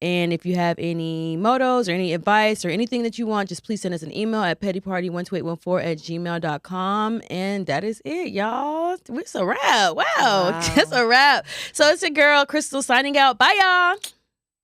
And if you have any motos or any advice or anything that you want, just please send us an email at pettyparty12814@gmail.com. And that is it, y'all. It's a wrap. Wow. That's a wrap. So it's your girl, Crystal, signing out. Bye, y'all.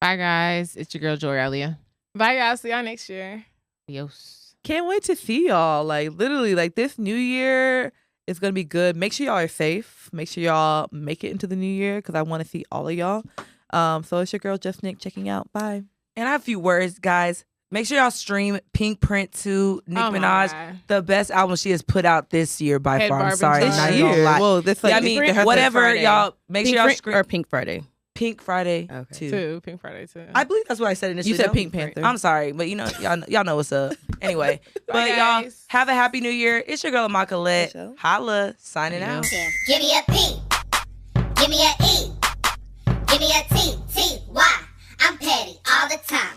Bye, guys. It's your girl, Jori Alia. Bye, y'all. See y'all next year. Adios. Can't wait to see y'all. Like, literally, like, this new year is going to be good. Make sure y'all are safe. Make sure y'all make it into the new year because I want to see all of y'all. So it's your girl, Just Nick, checking out. Bye. And I have a few words, guys. Make sure y'all stream Pink Print 2, Nicki Minaj. God. The best album she has put out this year by Head far. I'm Barbie sorry. This Not even gonna lie. Well, this like Yeah, I mean, her whatever, Friday. y'all. Make Pink sure y'all Print stream or Pink Friday? Pink Friday Okay. 2. Pink Friday too. I believe that's what I said initially. You said though. Pink Panther. I'm sorry, but you know, y'all know what's up. Anyway, but Bye, y'all guys. have a happy new year. It's your girl, Paulette. For sure. Holla, signing out. Give me a P. Give me a E. Give me a T. T. Y. I'm petty all the time.